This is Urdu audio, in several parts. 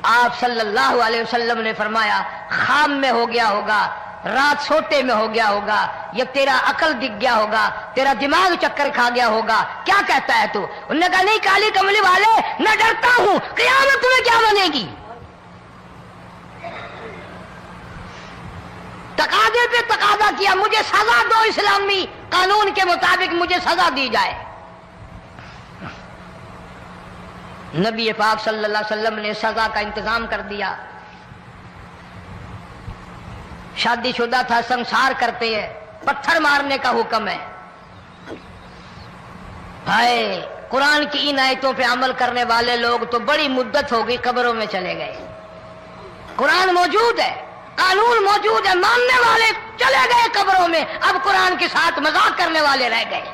آپ صلی اللہ علیہ وسلم نے فرمایا خام میں ہو گیا ہوگا، رات سوتے میں ہو گیا ہوگا، یا تیرا عقل دکھ گیا ہوگا، تیرا دماغ چکر کھا گیا ہوگا، کیا کہتا ہے تو؟ انہوں نے کہا نہیں کالی کملی والے، میں ڈرتا ہوں قیامت تمہیں کیا بنے گی؟ تقاضے پہ تقاضا کیا، مجھے سزا دو، اسلامی قانون کے مطابق مجھے سزا دی جائے۔ نبی پاک صلی اللہ علیہ وسلم نے سزا کا انتظام کر دیا۔ شادی شدہ تھا، سنسار کرتے ہیں، پتھر مارنے کا حکم ہے۔ ہائے قرآن کی ان آیتوں پہ عمل کرنے والے لوگ تو بڑی مدت ہو گئی قبروں میں چلے گئے۔ قرآن موجود ہے، قانون موجود ہے، ماننے والے چلے گئے قبروں میں، اب قرآن کے ساتھ مذاق کرنے والے رہ گئے۔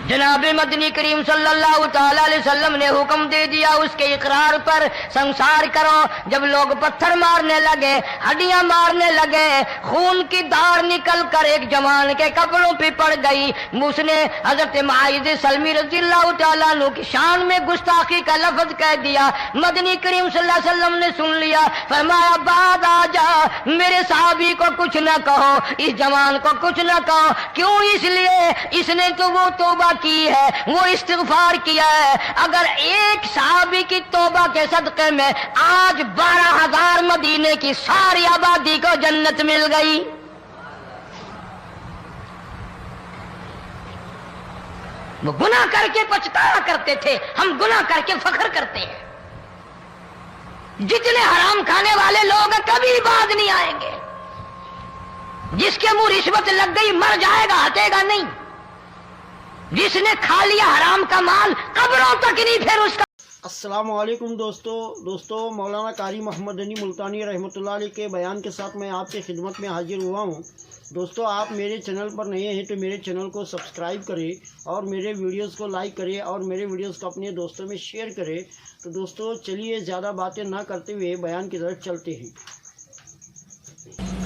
جناب مدنی کریم صلی اللہ تعالی علیہ وسلم نے حکم دے دیا اس کے اقرار پر سنسار کرو۔ جب لوگ پتھر مارنے لگے، ہڈیاں مارنے لگے، خون کی دھار نکل کر ایک جوان کے کپڑوں پہ پڑ گئی، اس نے حضرت معاذ سلمی رضی اللہ تعالیٰ عنہ کی شان میں گستاخی کا لفظ کہہ دیا۔ مدنی کریم صلی اللہ علیہ وسلم نے سن لیا، فرمایا بعد آ جا، میرے صحابی کو کچھ نہ کہو، اس جوان کو کچھ نہ کہو۔ کیوں؟ اس لیے اس نے تو وہ توبہ کی ہے، وہ استغفار کیا ہے۔ اگر ایک صحابی کی توبہ کے صدقے میں آج 12,000 مدینے کی ساری آبادی کو جنت مل گئی۔ وہ گناہ کر کے پچھتایا کرتے تھے، ہم گناہ کر کے فخر کرتے ہیں۔ جتنے حرام کھانے والے لوگ ہیں کبھی باز نہیں آئیں گے۔ جس کے منہ رشوت لگ گئی مر جائے گا، ہٹے گا نہیں۔ جس نے کھا لیا حرام کا مال قبروں تک نہیں پھر اس کا۔ السلام علیکم دوستو مولانا قاری محمد علی ملتانی رحمۃ اللہ علیہ کے بیان کے ساتھ میں آپ کی خدمت میں حاضر ہوا ہوں۔ دوستو آپ میرے چینل پر نئے ہیں تو میرے چینل کو سبسکرائب کریں اور میرے ویڈیوز کو لائک کریں اور میرے ویڈیوز کو اپنے دوستوں میں شیئر کریں۔ تو دوستو چلیے زیادہ باتیں نہ کرتے ہوئے بیان کی طرف چلتے ہیں۔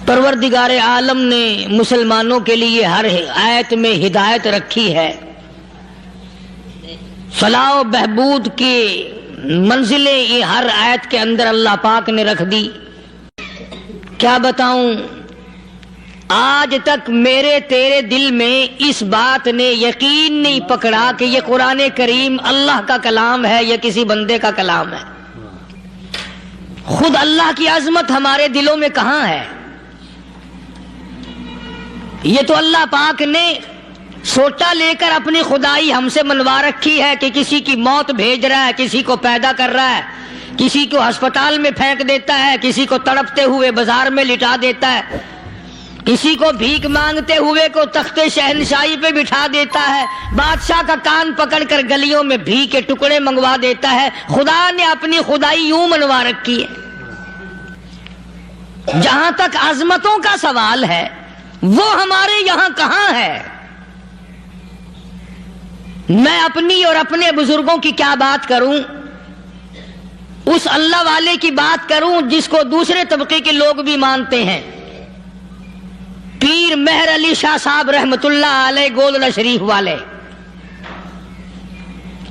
پروردگار عالم نے مسلمانوں کے لیے ہر آیت میں ہدایت رکھی ہے، فلاح و بہبود کی منزلیں یہ ہر آیت کے اندر اللہ پاک نے رکھ دی۔ کیا بتاؤں، آج تک میرے تیرے دل میں اس بات نے یقین نہیں پکڑا کہ یہ قرآن کریم اللہ کا کلام ہے یا کسی بندے کا کلام ہے۔ خود اللہ کی عظمت ہمارے دلوں میں کہاں ہے؟ یہ تو اللہ پاک نے سوٹا لے کر اپنی خدائی ہم سے منوا رکھی ہے کہ کسی کی موت بھیج رہا ہے، کسی کو پیدا کر رہا ہے، کسی کو ہسپتال میں پھینک دیتا ہے، کسی کو تڑپتے ہوئے بازار میں لٹا دیتا ہے، کسی کو بھیک مانگتے ہوئے کو تخت شہنشاہی پہ بٹھا دیتا ہے، بادشاہ کا کان پکڑ کر گلیوں میں بھیک کے ٹکڑے منگوا دیتا ہے۔ خدا نے اپنی خدائی یوں منوا رکھی ہے۔ جہاں تک عظمتوں کا سوال ہے وہ ہمارے یہاں کہاں ہے؟ میں اپنی اور اپنے بزرگوں کی کیا بات کروں، اس اللہ والے کی بات کروں جس کو دوسرے طبقے کے لوگ بھی مانتے ہیں۔ پیر مہر علی شاہ صاحب رحمت اللہ علیہ گولڑا شریف والے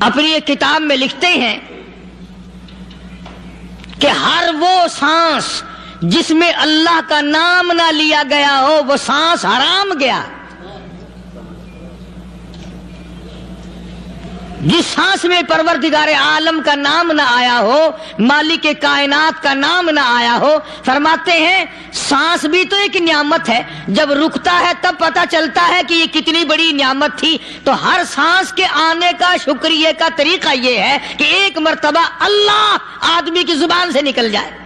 اپنی ایک کتاب میں لکھتے ہیں کہ ہر وہ سانس جس میں اللہ کا نام نہ لیا گیا ہو وہ سانس حرام گیا۔ جس سانس میں پروردگار عالم کا نام نہ آیا ہو، مالک کائنات کا نام نہ آیا ہو، فرماتے ہیں سانس بھی تو ایک نعمت ہے، جب رکتا ہے تب پتہ چلتا ہے کہ یہ کتنی بڑی نعمت تھی۔ تو ہر سانس کے آنے کا شکریہ کا طریقہ یہ ہے کہ ایک مرتبہ اللہ آدمی کی زبان سے نکل جائے۔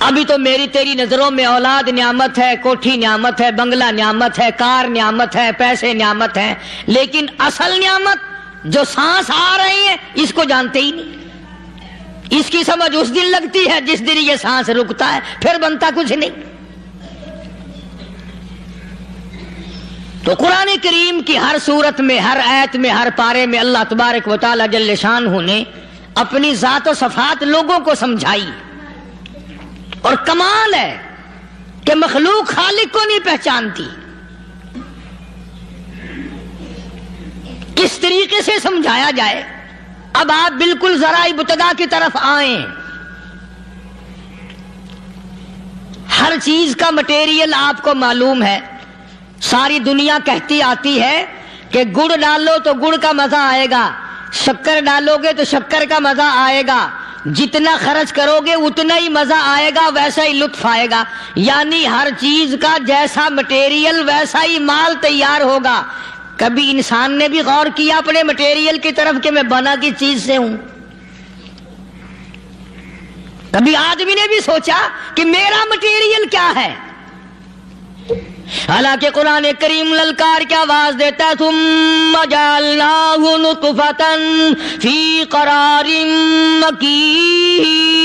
ابھی تو میری تیری نظروں میں اولاد نعمت ہے، کوٹھی نعمت ہے، بنگلہ نعمت ہے، کار نعمت ہے، پیسے نعمت ہے، لیکن اصل نعمت جو سانس آ رہی ہے اس کو جانتے ہی نہیں۔ اس کی سمجھ اس دن لگتی ہے جس دن یہ سانس رکتا ہے، پھر بنتا کچھ نہیں۔ تو قرآن کریم کی ہر صورت میں، ہر آیت میں، ہر پارے میں اللہ تبارک و تعالی جل شانہ نے اپنی ذات و صفات لوگوں کو سمجھائی۔ اور کمال ہے کہ مخلوق خالق کو نہیں پہچانتی۔ طریقے سے سمجھایا جائے. اب آپ بالکل ذرا ابتدا کی طرف آئیں. ہر چیز کا مٹیریل آپ کو معلوم ہے. ساری دنیا کہتی آتی ہے کہ گڑ ڈالو تو گڑ کا مزہ آئے گا, شکر ڈالو گے تو شکر کا مزہ آئے گا, جتنا خرچ کرو گے اتنا ہی مزہ آئے گا, ویسا ہی لطف آئے گا. یعنی ہر چیز کا جیسا مٹیریل ویسا ہی مال تیار ہوگا. کبھی انسان نے بھی غور کیا اپنے مٹیریل کی طرف کہ میں بنا کس چیز سے ہوں؟ کبھی آدمی نے بھی سوچا کہ میرا مٹیریل کیا ہے؟ حالانکہ قرآن کریم للکار کی آواز دیتا ہے ثم جعلناہ نطفۃ فی قرار مکین.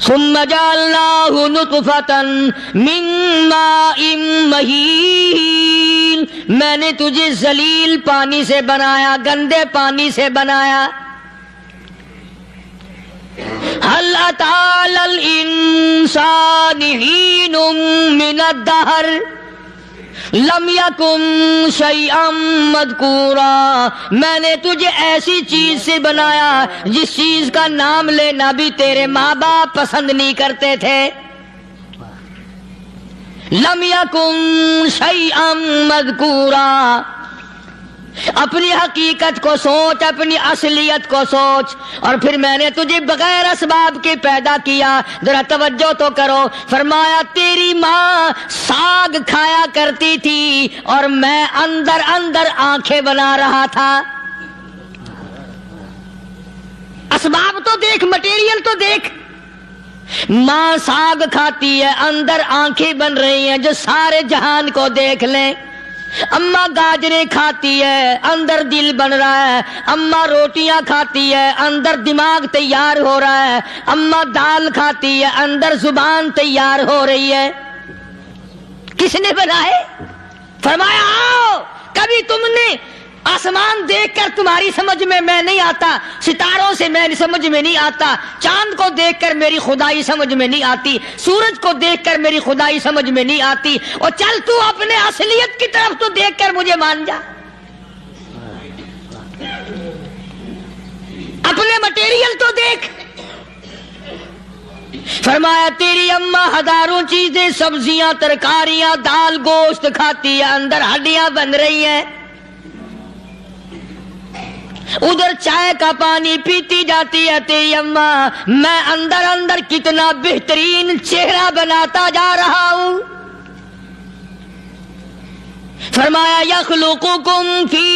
ثم جعلناہ نطفۃ من ماء مہین. میں نے تجھے ذلیل پانی سے بنایا, گندے پانی سے بنایا. هل أتى على الإنسان حين من الدهر لم يكن شيئا مذكورا. میں نے تجھے ایسی چیز سے بنایا جس چیز کا نام لینا بھی تیرے ماں باپ پسند نہیں کرتے تھے. لم يكن شيئا مذكورا. اپنی حقیقت کو سوچ, اپنی اصلیت کو سوچ. اور پھر میں نے تجھے بغیر اسباب کے پیدا کیا. ذرا توجہ تو کرو. فرمایا تیری ماں ساگ کھایا کرتی تھی اور میں اندر اندر آنکھیں بنا رہا تھا. اسباب تو دیکھ, مٹیریل تو دیکھ. ماں ساگ کھاتی ہے, اندر آنکھیں بن رہی ہیں جو سارے جہان کو دیکھ لیں. اماں گاجریں کھاتی ہے, اندر دل بن رہا ہے. اماں روٹیاں کھاتی ہے, اندر دماغ تیار ہو رہا ہے. اماں دال کھاتی ہے, اندر زبان تیار ہو رہی ہے. کس نے بنائے؟ فرمایا آؤ. کبھی تم نے آسمان دیکھ کر تمہاری سمجھ میں نہیں آتا, ستاروں سے میں سمجھ میں نہیں آتا, چاند کو دیکھ کر میری خدائی سمجھ میں نہیں آتی, سورج کو دیکھ کر میری خدائی سمجھ میں نہیں آتی. اور چل تو اپنے اصلیت کی طرف تو دیکھ کر مجھے مان جا. اپنے مٹیریل تو دیکھ. فرمایا تیری اماں ہزاروں چیزیں, سبزیاں, ترکاریاں, دال, گوشت کھاتی ہے, اندر ہڈیاں بن رہی ہیں. ادھر چائے کا پانی پیتی جاتی ہے تیری اماں, میں اندر اندر کتنا بہترین چہرہ بناتا جا رہا ہوں. فرمایا یخلقکم فی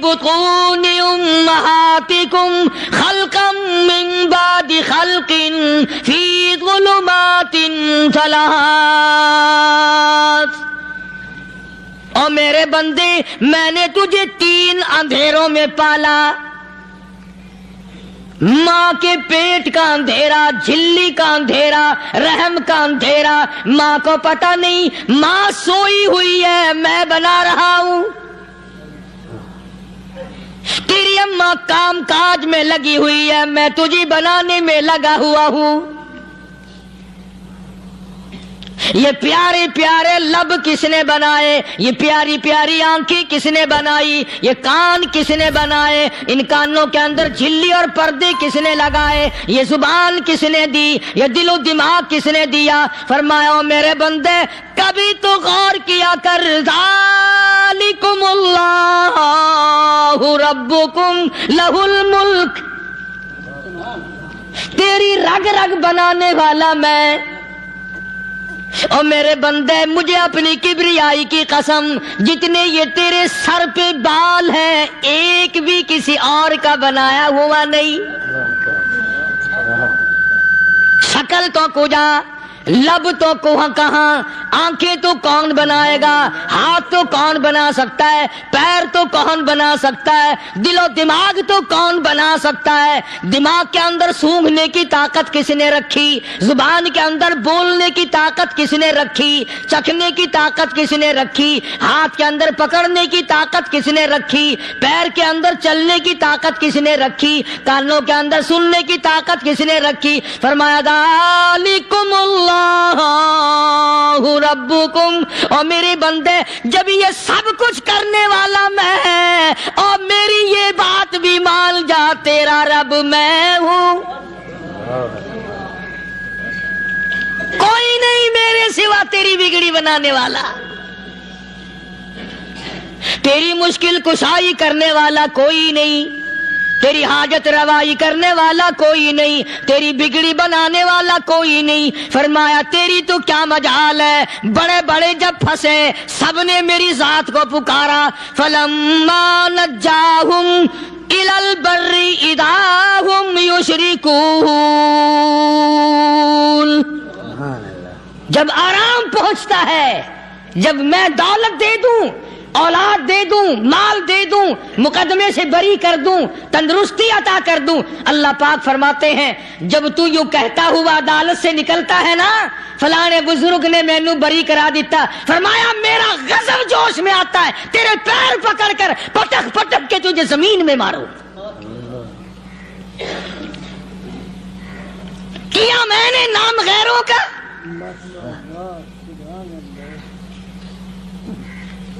بطون امہاتکم خلقا من بعد خلق فی ظلمات ثلاث. اور میرے بندے میں نے تجھے 3 اندھیروں میں پالا. ماں کے پیٹ کا اندھیرا, جھلی کا اندھیرا, رحم کا اندھیرا. ماں کو پتہ نہیں, ماں سوئی ہوئی ہے, میں بنا رہا ہوں. تیری اماں کام کاج میں لگی ہوئی ہے, میں تجھے بنانے میں لگا ہوا ہوں. یہ پیارے پیارے لب کس نے بنائے؟ یہ پیاری پیاری آنکھیں کس نے بنائی؟ یہ کان کس نے بنائے؟ ان کانوں کے اندر جھلی اور پردے کس نے لگائے؟ یہ زبان کس نے دی؟ یہ دل و دماغ کس نے دیا؟ فرمایا او میرے بندے کبھی تو غور کیا کر. ذالکم اللہ ربکم لہ الملک. تیری رگ رگ بنانے والا میں. اور میرے بندے مجھے اپنی کبریائی کی قسم, جتنے یہ تیرے سر پہ بال ہیں ایک بھی کسی اور کا بنایا ہوا نہیں. شکل تو کجا, لب تو کہاں, آنکھیں تو کون بنائے گا, ہاتھ تو کون بنا سکتا ہے, پیر تو کون بنا سکتا ہے, دل و دماغ تو کون بنا سکتا ہے. دماغ کے اندر سونگھنے کی طاقت کس نے رکھی؟ زبان کے اندر بولنے کی طاقت کس نے رکھی؟ چکھنے کی طاقت کس نے رکھی؟ ہاتھ کے اندر پکڑنے کی طاقت کس نے رکھی؟ پیر کے اندر چلنے کی طاقت کس نے رکھی؟ کانوں کے اندر سننے کی طاقت کس نے رکھی؟ فرمایا ذالکم اللہ اللہ ربکم، اور میرے بندے جب یہ سب کچھ کرنے والا میں اور میری یہ بات بھی مان جا تیرا رب میں ہوں، کوئی نہیں میرے سوا تیری بگڑی بنانے والا، تیری مشکل کشائی کرنے والا کوئی نہیں، تیری حاجت روائی کرنے والا کوئی نہیں، تیری بگڑی بنانے والا کوئی نہیں۔ فرمایا تیری تو کیا مجال ہے، بڑے بڑے جب پھنسے سب نے میری ذات کو پکارا، فلما نجاہم الی البر اذا ہم یشرکون، جب آرام پہنچتا ہے، جب میں دولت دے دوں، اولاد دے دوں، مال دے دوں، مقدمے سے بری کر دوں، تندرستی عطا کر دوں، اللہ پاک فرماتے ہیں جب تو یوں کہتا ہوا عدالت سے نکلتا ہے نا فلانے بزرگ نے مینوں بری کرا دیتا، فرمایا میرا غضب جوش میں آتا ہے، تیرے پیر پکڑ کر پٹک پٹک کے تجھے زمین میں ماروں۔ کیا میں نے نام غیروں کا،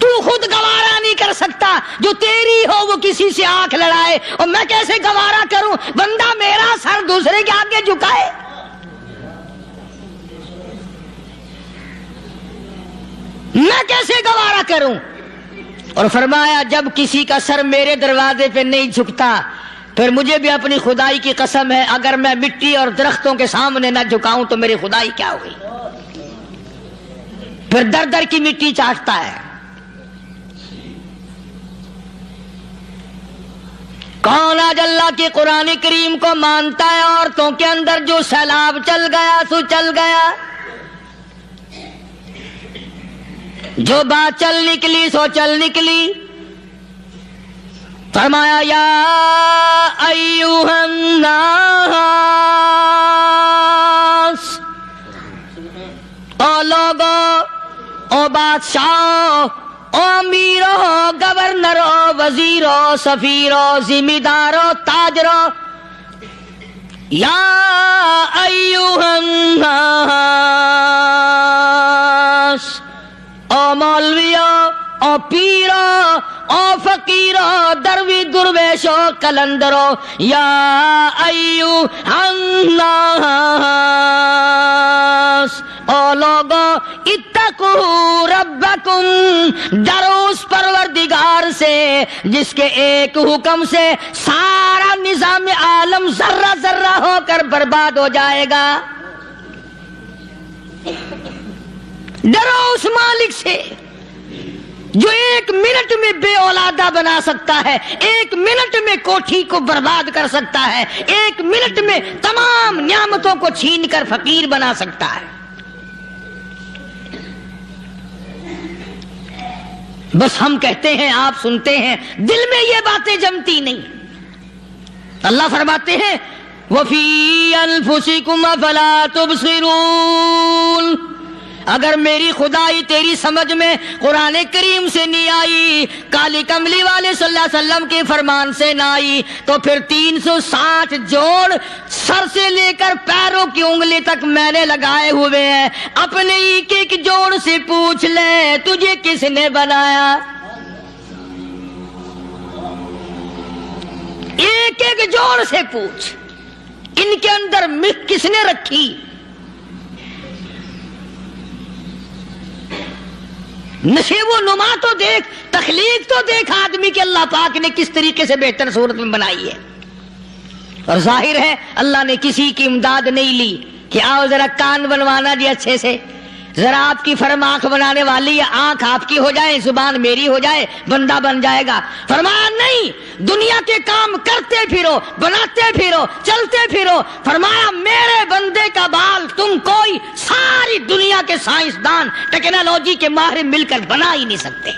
تو خود گوارا نہیں کر سکتا، جو تیری ہو وہ کسی سے آنکھ لڑائے، اور میں کیسے گوارا کروں بندہ میرا سر دوسرے کے آگے جھکائے؟ میں کیسے گوارا کروں؟ اور فرمایا جب کسی کا سر میرے دروازے پہ نہیں جھکتا پھر مجھے بھی اپنی خدائی کی قسم ہے اگر میں مٹی اور درختوں کے سامنے نہ جھکاؤں تو میری خدائی کیا ہوئی؟ پھر در در کی مٹی چاٹتا ہے۔ کون آج اللہ کے قرآن کریم کو مانتا ہے؟ عورتوں کے اندر جو سیلاب چل گیا سو چل گیا، جو بات چل نکلی سو چل نکلی۔ فرمایا یا ایھا الناس، او لوگو، او بادشاہ، او امیرو، گورنرو، وزیرو، سفیرو، ذمہ دارو، تاجرو، یا ایھا الناس، او مولویو، او پیرو، او فقیرو، دروی درویشو، کلندرو، یا ایھا الناس، او لوگو اتقوا ربکم، ڈرو اس پروردگار سے جس کے ایک حکم سے سارا نظام عالم ذرہ ذرہ ہو کر برباد ہو جائے گا۔ ڈرو اس مالک سے جو ایک منٹ میں بے اولادہ بنا سکتا ہے، ایک منٹ میں کوٹھی کو برباد کر سکتا ہے، ایک منٹ میں تمام نعمتوں کو چھین کر فقیر بنا سکتا ہے۔ بس ہم کہتے ہیں، آپ سنتے ہیں، دل میں یہ باتیں جمتی نہیں۔ اللہ فرماتے ہیں وَفِي أَنفُسِكُمْ أَفَلَا تُبْصِرُونَ، اگر میری خدائی تیری سمجھ میں قرآن کریم سے نہیں آئی، کالی کملی والے صلی اللہ علیہ وسلم کے فرمان سے نہ آئی، تو پھر 360 جوڑ سر سے لے کر پیروں کی انگلی تک میں نے لگائے ہوئے ہیں، اپنے ایک ایک جوڑ سے پوچھ لے تجھے کس نے بنایا؟ ایک ایک جوڑ سے پوچھ، ان کے اندر مکھ کس نے رکھی؟ نشیب و نما تو دیکھ، تخلیق تو دیکھ آدمی کے اللہ پاک نے کس طریقے سے بہتر صورت میں بنائی ہے۔ اور ظاہر ہے اللہ نے کسی کی امداد نہیں لی کہ آؤ ذرا کان بنوانا جی اچھے سے، ذرا آپ کی فرم آنکھ بنانے والی ہے، آنکھ آپ کی ہو جائے، زبان میری ہو جائے، بندہ بن جائے گا۔ فرمایا نہیں، دنیا کے کام کرتے پھرو، بناتے پھرو، چلتے پھرو۔ فرمایا میرے بندے کا بال تم کوئی ساری دنیا کے سائنسدان ٹیکنالوجی کے ماہر مل کر بنا ہی نہیں سکتے۔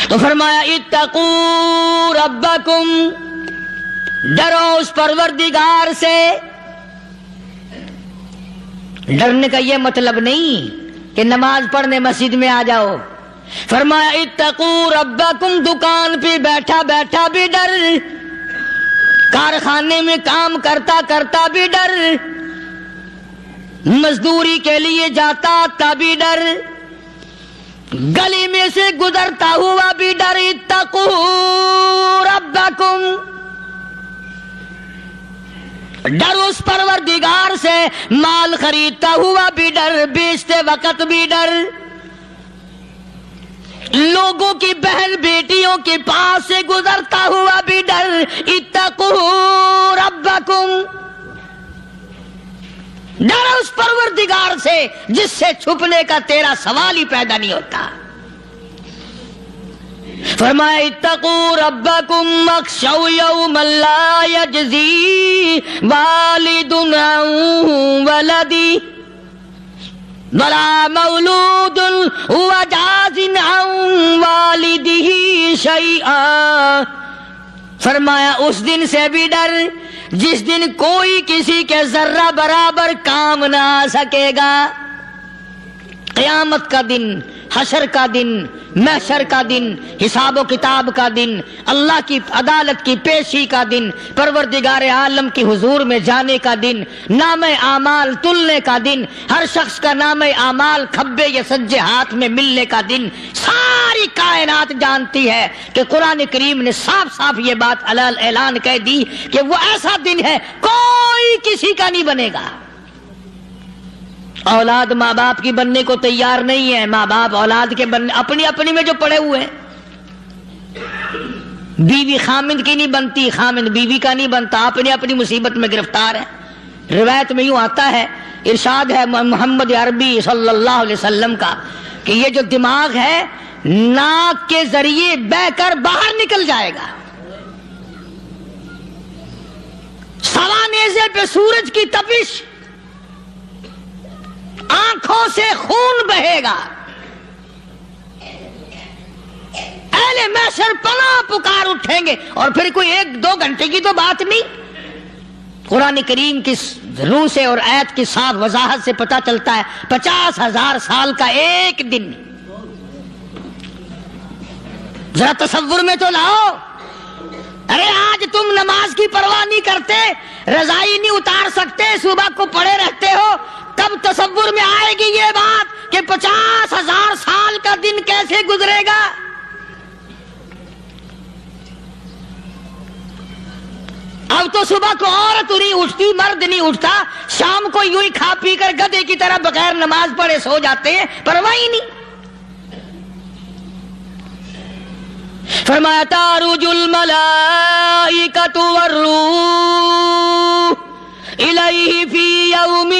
تو فرمایا اتقوا ربکم، ڈرو اس پروردگار سے۔ ڈرنے کا یہ مطلب نہیں کہ نماز پڑھنے مسجد میں آ جاؤ۔ فرمایا اتقوا ربکم، دکان پہ بیٹھا بیٹھا بھی ڈر، کارخانے میں کام کرتا کرتا بھی ڈر، مزدوری کے لیے جاتا تھا بھی ڈر، گلی میں سے گزرتا ہوا بھی ڈر۔ اتقوا ربکم، ڈر اس پروردگار سے، مال خریدتا ہوا بھی ڈر، بیچتے وقت بھی ڈر، لوگوں کی بہن بیٹیوں کے پاس سے گزرتا ہوا بھی ڈر۔ اتقوا ربکم، ڈر اس پروردگار سے جس سے چھپنے کا تیرا سوال ہی پیدا نہیں ہوتا۔ فرمایا اتقوا ربکم واخشوا یوما لا یجزی والد عن ولدی ولا مولود هو جاز عن والدہ شیئا، فرمایا اس دن سے بھی ڈر جس دن کوئی کسی کے ذرہ برابر کام نہ آ سکے گا۔ قیامت کا دن، حشر کا دن، محشر کا دن، حساب و کتاب کا دن، اللہ کی عدالت کی پیشی کا دن، پروردگار عالم کی حضور میں جانے کا دن، نام اعمال تلنے کا دن، ہر شخص کا نام اعمال کھبے یا سجے ہاتھ میں ملنے کا دن۔ ساری کائنات جانتی ہے کہ قرآن کریم نے صاف صاف یہ بات اعلان کہہ دی کہ وہ ایسا دن ہے کوئی کسی کا نہیں بنے گا۔ اولاد ماں باپ کی بننے کو تیار نہیں ہے، ماں باپ اولاد کے بننے اپنی اپنی میں جو پڑے ہوئے ہیں۔ بیوی خامند کی نہیں بنتی، خامند بیوی کا نہیں بنتا، اپنی اپنی مصیبت میں گرفتار ہے۔ روایت میں یوں آتا ہے، ارشاد ہے محمد عربی صلی اللہ علیہ وسلم کا کہ یہ جو دماغ ہے ناک کے ذریعے بہہ کر باہر نکل جائے گا، سوا نیزے پہ سورج کی تپش، آنکھوں سے خون بہے گا، اہل محشر پناہ پکار اٹھیں گے، اور پھر کوئی 1-2 گھنٹے کی تو بات نہیں۔ قرآن کریم کی روح سے اور آیت کی صاف وضاحت سے پتہ چلتا ہے 50,000 سال کا ایک دن۔ ذرا تصور میں تو لاؤ، ارے آج تم نماز کی پرواہ نہیں کرتے، رضائی نہیں اتار سکتے، صبح کو پڑے رہتے ہو، کب تصور میں آئے گی یہ بات کہ 50,000 سال کا دن کیسے گزرے گا؟ اب تو صبح کو عورت نہیں اٹھتی، مرد نہیں اٹھتا، شام کو یوں ہی کھا پی کر گدھے کی طرح بغیر نماز پڑھے سو جاتے ہیں، پرواہ ہی نہیں۔ فرمایا تعرج الملائکۃ والروح الیہ فی یوم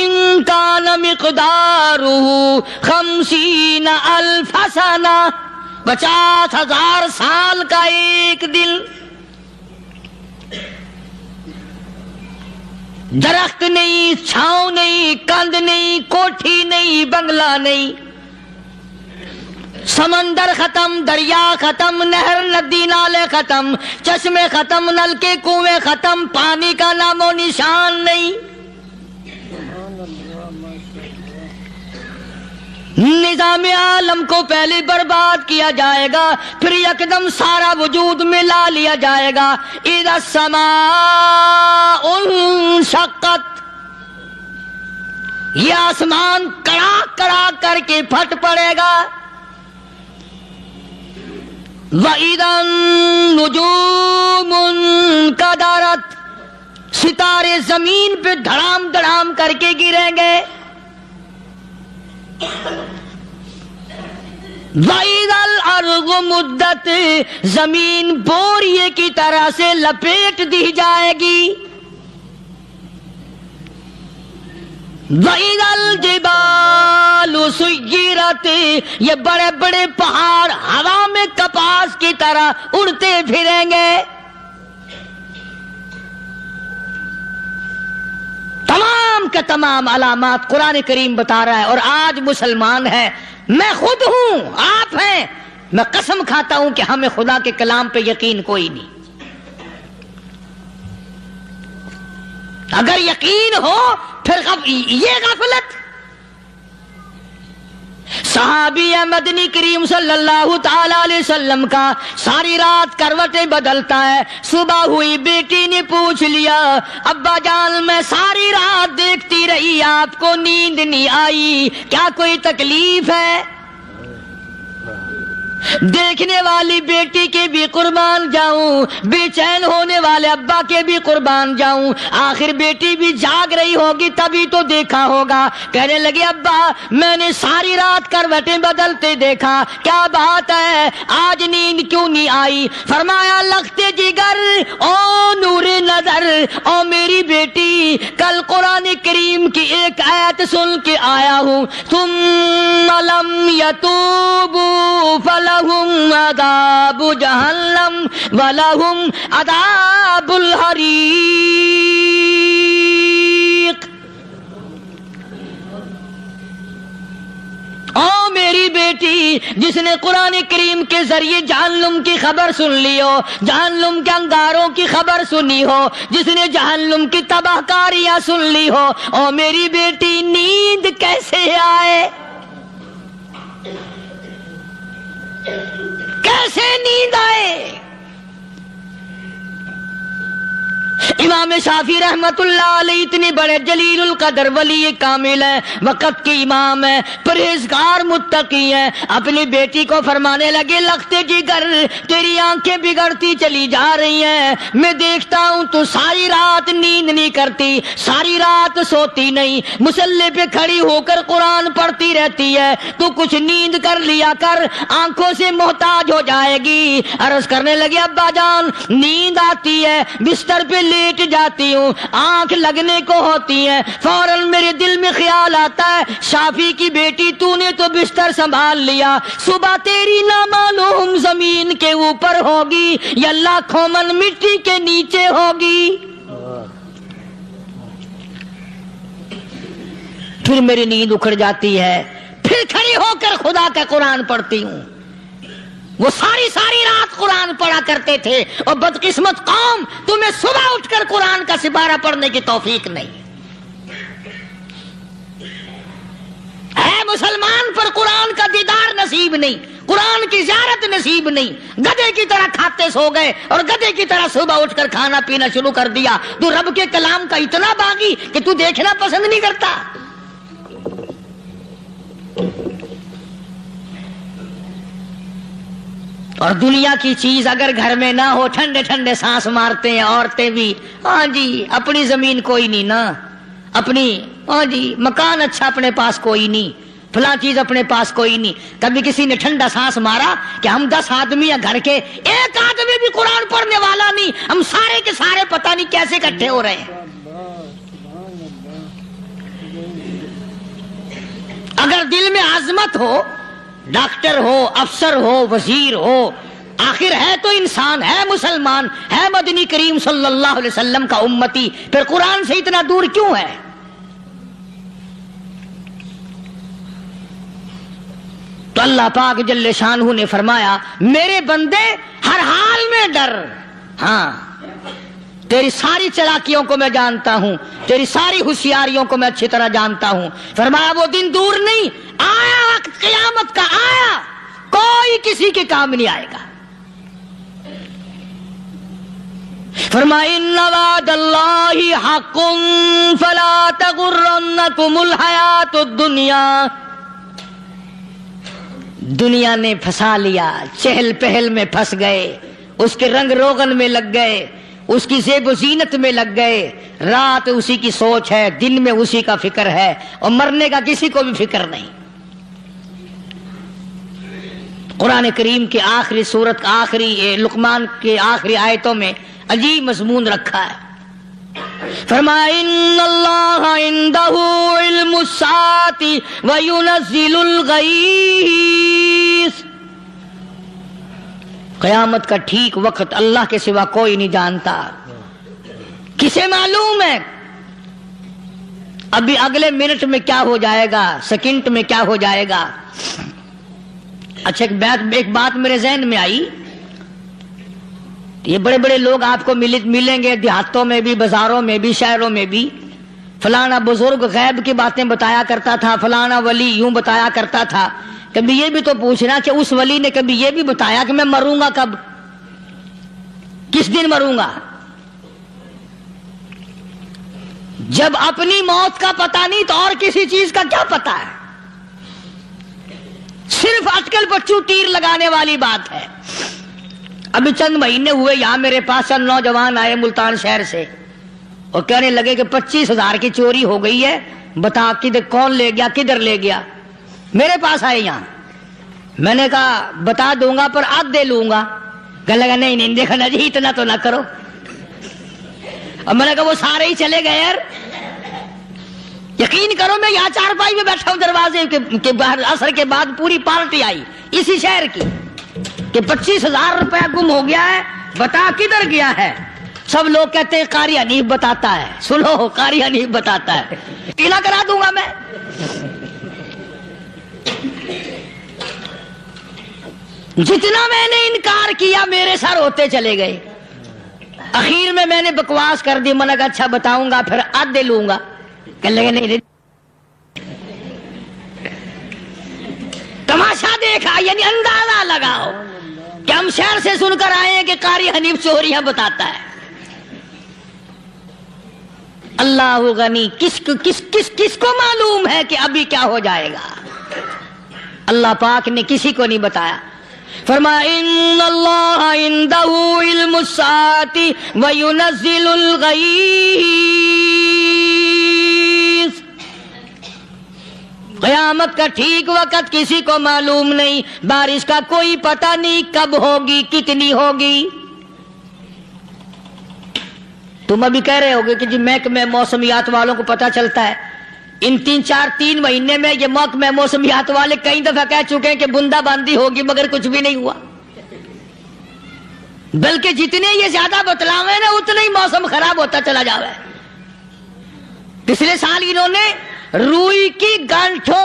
کان مقدارہ 50,000 سنہ، 50,000 سال کا ایک دن۔ درخت نہیں، چھاؤں نہیں، کند نہیں، کوٹھی نہیں، بنگلہ نہیں، سمندر ختم، دریا ختم، نہر ندی نالے ختم، چشمے ختم، نلکے کنویں ختم، پانی کا نام و نشان نہیں۔ نظام عالم کو پہلے برباد کیا جائے گا، پھر یکدم سارا وجود ملا لیا جائے گا۔ اذا السماء انشقت، یہ آسمان کڑاک کڑاک کر کے پھٹ پڑے گا۔ وَإِذَا النُّجُومُ انْكَدَرَتْ، ستارے زمین پہ دھڑام دھڑام کر کے گریں گے۔ وَإِذَا الْأَرْضُ مُدَّتْ، زمین بوریے کی طرح سے لپیٹ دی جائے گی۔ وَإِذَا الْجِبَالُ سُيِّرَتْ، یہ بڑے بڑے پہاڑ ہوا میں کپاس کی طرح اڑتے پھریں گے۔ تمام کے تمام علامات قرآن کریم بتا رہا ہے، اور آج مسلمان ہے، میں خود ہوں، آپ ہیں، میں قسم کھاتا ہوں کہ ہمیں خدا کے کلام پہ یقین کوئی نہیں۔ اگر یقین ہو پھر یہ غفلت، صحابی مدنی کریم صلی اللہ تعالی علیہ وسلم کا ساری رات کروٹیں بدلتا ہے. صبح ہوئی بیٹی نے پوچھ لیا ابا جان میں ساری رات دیکھتی رہی آپ کو نیند نہیں آئی, کیا کوئی تکلیف ہے؟ دیکھنے والی بیٹی کے بھی قربان جاؤں, بے چین ہونے والے ابا کے بھی قربان جاؤں. آخر بیٹی بھی جاگ رہی ہوگی تبھی تو دیکھا ہوگا. کہنے لگے ابا میں نے ساری رات کروٹیں بدلتے دیکھا, کیا بات ہے آج نیند کیوں نہیں آئی؟ فرمایا لختے جگر او نور نظر او میری بیٹی, کل قرآن کریم کی ایک آیت سن کے آیا ہوں, ثم لم یتوبوا فلہم عذاب جہنم ولہم عذاب الحریق. او میری بیٹی جس نے قرآن کریم کے ذریعے جہنم کی خبر سن لی ہو, جہنم کے انگاروں کی خبر سنی ہو, جس نے جہنم کی تباہ کاریاں سن لی ہو, او میری بیٹی نیند کیسے آئے؟ کیسے نیند آئے؟ امام شافعی رحمت اللہ علیہ اتنے بڑے جلیل القدر ولی کامل ہیں, وقت کے امام ہیں, پرہیزگار متقی ہیں. اپنی بیٹی کو فرمانے لگے لختے جگر تیری آنکھیں بگڑتی چلی جا رہی ہیں, میں دیکھتا ہوں تو ساری رات نیند نہیں کرتی, ساری رات سوتی نہیں, مصلی پہ کھڑی ہو کر قرآن پڑھتی رہتی ہے, تو کچھ نیند کر لیا کر, آنکھوں سے محتاج ہو جائے گی. عرض کرنے لگے ابا جان نیند آتی ہے, بستر پہ لیٹ جاتی ہوں, آنکھ لگنے کو ہوتی ہے, فوراً میرے دل میں خیال آتا ہے شافی کی بیٹی تو نے تو بستر سنبھال لیا, صبح تیری نامعلوم زمین کے اوپر ہوگی یا لاکھوں من مٹی کے نیچے ہوگی. پھر میری نیند اکھڑ جاتی ہے, پھر کھڑی ہو کر خدا کا قرآن پڑھتی ہوں. وہ ساری رات قرآن پڑھا کرتے تھے, اور بدقسمت قوم تمہیں صبح اٹھ کر قرآن کا سپارہ پڑھنے کی توفیق نہیں. اے مسلمان پر قرآن کا دیدار نصیب نہیں, قرآن کی زیارت نصیب نہیں, گدھے کی طرح کھاتے سو گئے اور گدھے کی طرح صبح اٹھ کر کھانا پینا شروع کر دیا. تو رب کے کلام کا اتنا باغی کہ تو دیکھنا پسند نہیں کرتا. اور دنیا کی چیز اگر گھر میں نہ ہو, ٹھنڈے ٹھنڈے سانس مارتے ہیں عورتیں بھی, ہاں جی اپنی زمین کوئی نہیں نا, اپنی ہاں جی مکان اچھا اپنے پاس کوئی نہیں, فلاں چیز اپنے پاس کوئی نہیں. کبھی کسی نے ٹھنڈا سانس مارا کہ ہم 10 آدمی ہیں گھر کے, ایک آدمی بھی قرآن پڑھنے والا نہیں, ہم سارے کے سارے پتہ نہیں کیسے اکٹھے ہو رہے ہیں. اگر دل میں عظمت ہو, ڈاکٹر ہو, افسر ہو, وزیر ہو, آخر ہے تو انسان, ہے مسلمان, ہے مدنی کریم صلی اللہ علیہ وسلم کا امتی, پھر قرآن سے اتنا دور کیوں ہے؟ تو اللہ پاک جل شانہ نے فرمایا میرے بندے ہر حال میں ڈر, ہاں تیری ساری چلاکیوں کو میں جانتا ہوں, تیری ساری ہوشیاریوں کو میں اچھی طرح جانتا ہوں. فرمایا وہ دن دور نہیں, آیا وقت قیامت کا, آیا, کوئی کسی کے کام نہیں آئے گا. فرمایا ان وعد اللہ حق فلا تغرنکم الحیات الدنیا. دنیا نے پھنسا لیا, چہل پہل میں پھنس گئے, اس کے رنگ روغن میں لگ گئے, اس کی زیب و زینت میں لگ گئے. رات اسی کی سوچ ہے, دن میں اسی کا فکر ہے, اور مرنے کا کسی کو بھی فکر نہیں. قرآن کریم کے آخری سورت آخری لقمان کے آخری آیتوں میں عجیب مضمون رکھا ہے. فرمایا ان اللہ عندہ علم الساعۃ وینزل الغیث. قیامت کا ٹھیک وقت اللہ کے سوا کوئی نہیں جانتا. کسے معلوم ہے ابھی اگلے منٹ میں کیا ہو جائے گا, سیکنڈ میں کیا ہو جائے گا. اچھا ایک بات میرے ذہن میں آئی, یہ بڑے بڑے لوگ آپ کو ملیں گے دیہاتوں میں بھی, بازاروں میں بھی, شہروں میں بھی. فلانا بزرگ غیب کی باتیں بتایا کرتا تھا, فلانا ولی یوں بتایا کرتا تھا. کبھی یہ بھی تو پوچھنا کہ اس ولی نے کبھی یہ بھی بتایا کہ میں مروں گا کب، کس دن مروں گا؟ جب اپنی موت کا پتہ نہیں تو اور کسی چیز کا کیا پتہ ہے؟ صرف اٹکل پچو تیر لگانے والی بات ہے۔ ابھی چند مہینے ہوئے یہاں میرے پاس چند نوجوان آئے ملتان شہر سے اور کہنے لگے کہ 25,000 کی چوری ہو گئی ہے، بتا کدھر کون لے گیا، کدھر لے گیا۔ میرے پاس آئے یہاں، میں نے کہا بتا دوں گا پر آدھے لوں گا۔ کہنے لگا نہیں نہیں دیکھا نا جی اتنا تو نہ کرو۔ اور میں نے کہا وہ سارے ہی چلے گئے یار، یقین کرو میں یہاں چارپائی میں بیٹھا ہوں دروازے کے باہر، عصر کے بعد پوری پارٹی آئی اسی شہر کی کہ 25,000 روپیہ گم ہو گیا ہے، بتا کدھر گیا ہے۔ سب لوگ کہتے ہیں قاری حنیف بتاتا ہے، سنو قاری حنیف بتاتا ہے، ٹینا کرا دوں گا میں۔ جتنا میں نے انکار کیا میرے سر ہوتے چلے گئے۔ اخیر میں نے بکواس کر دی، میں نے کہا اچھا بتاؤں گا پھر آدھے لوں گا۔ کہنے لگے نہیں، تماشا دیکھا یعنی اندازہ لگاؤ کہ ہم شہر سے سن کر آئے ہیں کہ قاری حنیف چوریاں بتاتا ہے۔ اللہ غنی، کس کو معلوم ہے کہ ابھی کیا ہو جائے گا؟ اللہ پاک نے کسی کو نہیں بتایا۔ فرمایا ان اللہ عندہ علم الساعۃ وینزل الغیث، قیامت کا ٹھیک وقت کسی کو معلوم نہیں، بارش کا کوئی پتہ نہیں کب ہوگی، کتنی ہوگی۔ تم ابھی کہہ رہے ہوگے کہ جی محکمہ موسمیات والوں کو پتہ چلتا ہے۔ ان 3 مہینے میں یہ محکمہ موسمیات والے کئی دفعہ کہہ چکے ہیں کہ بندہ باندی ہوگی، مگر کچھ بھی نہیں ہوا، بلکہ جتنے یہ زیادہ بتلاوے نا اتنا ہی موسم خراب ہوتا چلا جاوے۔ پچھلے سال انہوں نے روئی کی گانٹھوں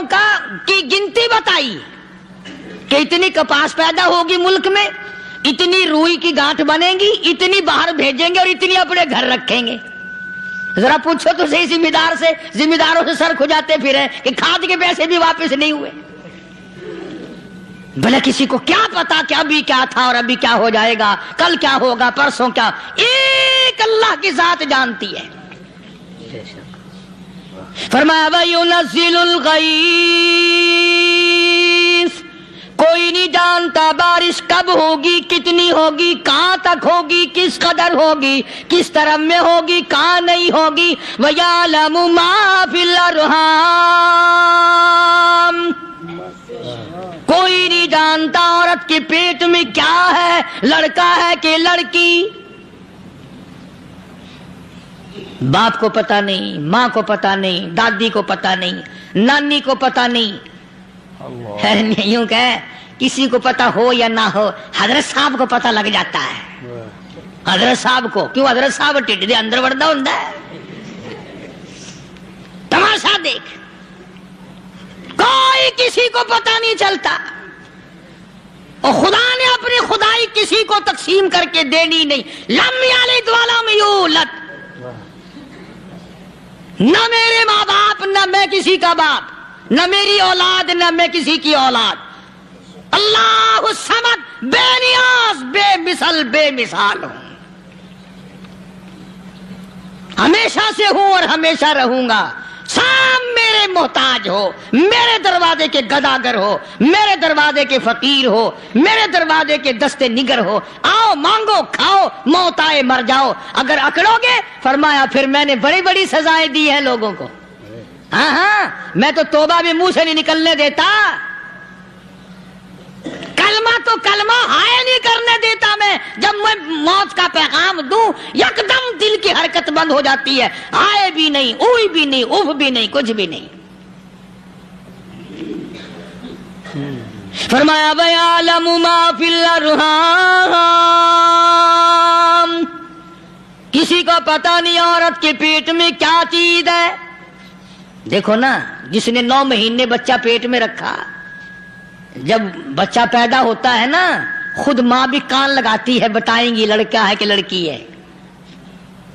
کی گنتی بتائی کہ اتنی کپاس پیدا ہوگی ملک میں، اتنی روئی کی گانٹھ بنے گی، اتنی باہر بھیجیں گے اور اتنی اپنے گھر رکھیں گے۔ ذرا پوچھو تو صحیح ذمہ داروں سے سر کھجاتے پھرے کہ کھاد کے پیسے بھی واپس نہیں ہوئے۔ بھلے کسی کو کیا پتا کہ ابھی کیا تھا اور ابھی کیا ہو جائے گا، کل کیا ہوگا، پرسوں کیا، ایک اللہ کی ذات جانتی ہے۔ فرمایا وَيُنَزِّلُ الْغَيْثَ، کوئی نہیں جانتا بارش کب ہوگی، کتنی ہوگی، کہاں تک ہوگی، کس قدر ہوگی، کس طرف میں ہوگی، کہاں نہیں ہوگی۔ وَيَعْلَمُ مَا فِي الْأَرْحَامِ، کوئی نہیں جانتا عورت کے پیٹ میں کیا ہے، لڑکا ہے کہ لڑکی۔ باپ کو پتہ نہیں، ماں کو پتہ نہیں، دادی کو پتہ نہیں، نانی کو پتہ نہیں۔ یوں کہ کسی کو پتہ ہو یا نہ ہو، حضرت صاحب کو پتہ لگ جاتا ہے۔ حضرت صاحب کو کیوں؟ حضرت صاحب ٹھڈ دے اندر وڑدا ہوندا ہے۔ تماشا دیکھ، کوئی کسی کو پتہ نہیں چلتا، اور خدا نے اپنی خدائی کسی کو تقسیم کر کے دینی نہیں۔ لم یلد ولم یولد، نہ میرے ماں باپ، نہ میں کسی کا باپ، نہ میری اولاد، نہ میں کسی کی اولاد۔ اللہ الصمد، بے نیاز، بے مثال ہوں، ہمیشہ سے ہوں اور ہمیشہ رہوں گا۔ سام میرے محتاج ہو، میرے دروازے کے گداگر ہو، میرے دروازے کے فقیر ہو، میرے دروازے کے دستے نگر ہو، آؤ مانگو کھاؤ، موت آئے مر جاؤ۔ اگر اکڑو گے، فرمایا پھر میں نے بڑی بڑی سزائیں دی ہیں لوگوں کو۔ ہاں میں تو توبہ بھی منہ سے نہیں نکلنے دیتا، کلمہ تو کلمہ ہائے نہیں کرنے دیتا میں۔ جب میں موت کا پیغام دوں یکدم دل کی حرکت بند ہو جاتی ہے، ہائے بھی نہیں، اوئی بھی نہیں، اف بھی نہیں، کچھ بھی نہیں۔ فرمایا وَيَعْلَمُ مَا فِي الْأَرْحَامِ، کسی کو پتہ نہیں عورت کے پیٹ میں کیا چیز ہے۔ دیکھو نا، جس نے 9 مہینے بچہ پیٹ میں رکھا، جب بچہ پیدا ہوتا ہے نا، خود ماں بھی کان لگاتی ہے، بتائیں گی لڑکا ہے کہ لڑکی ہے۔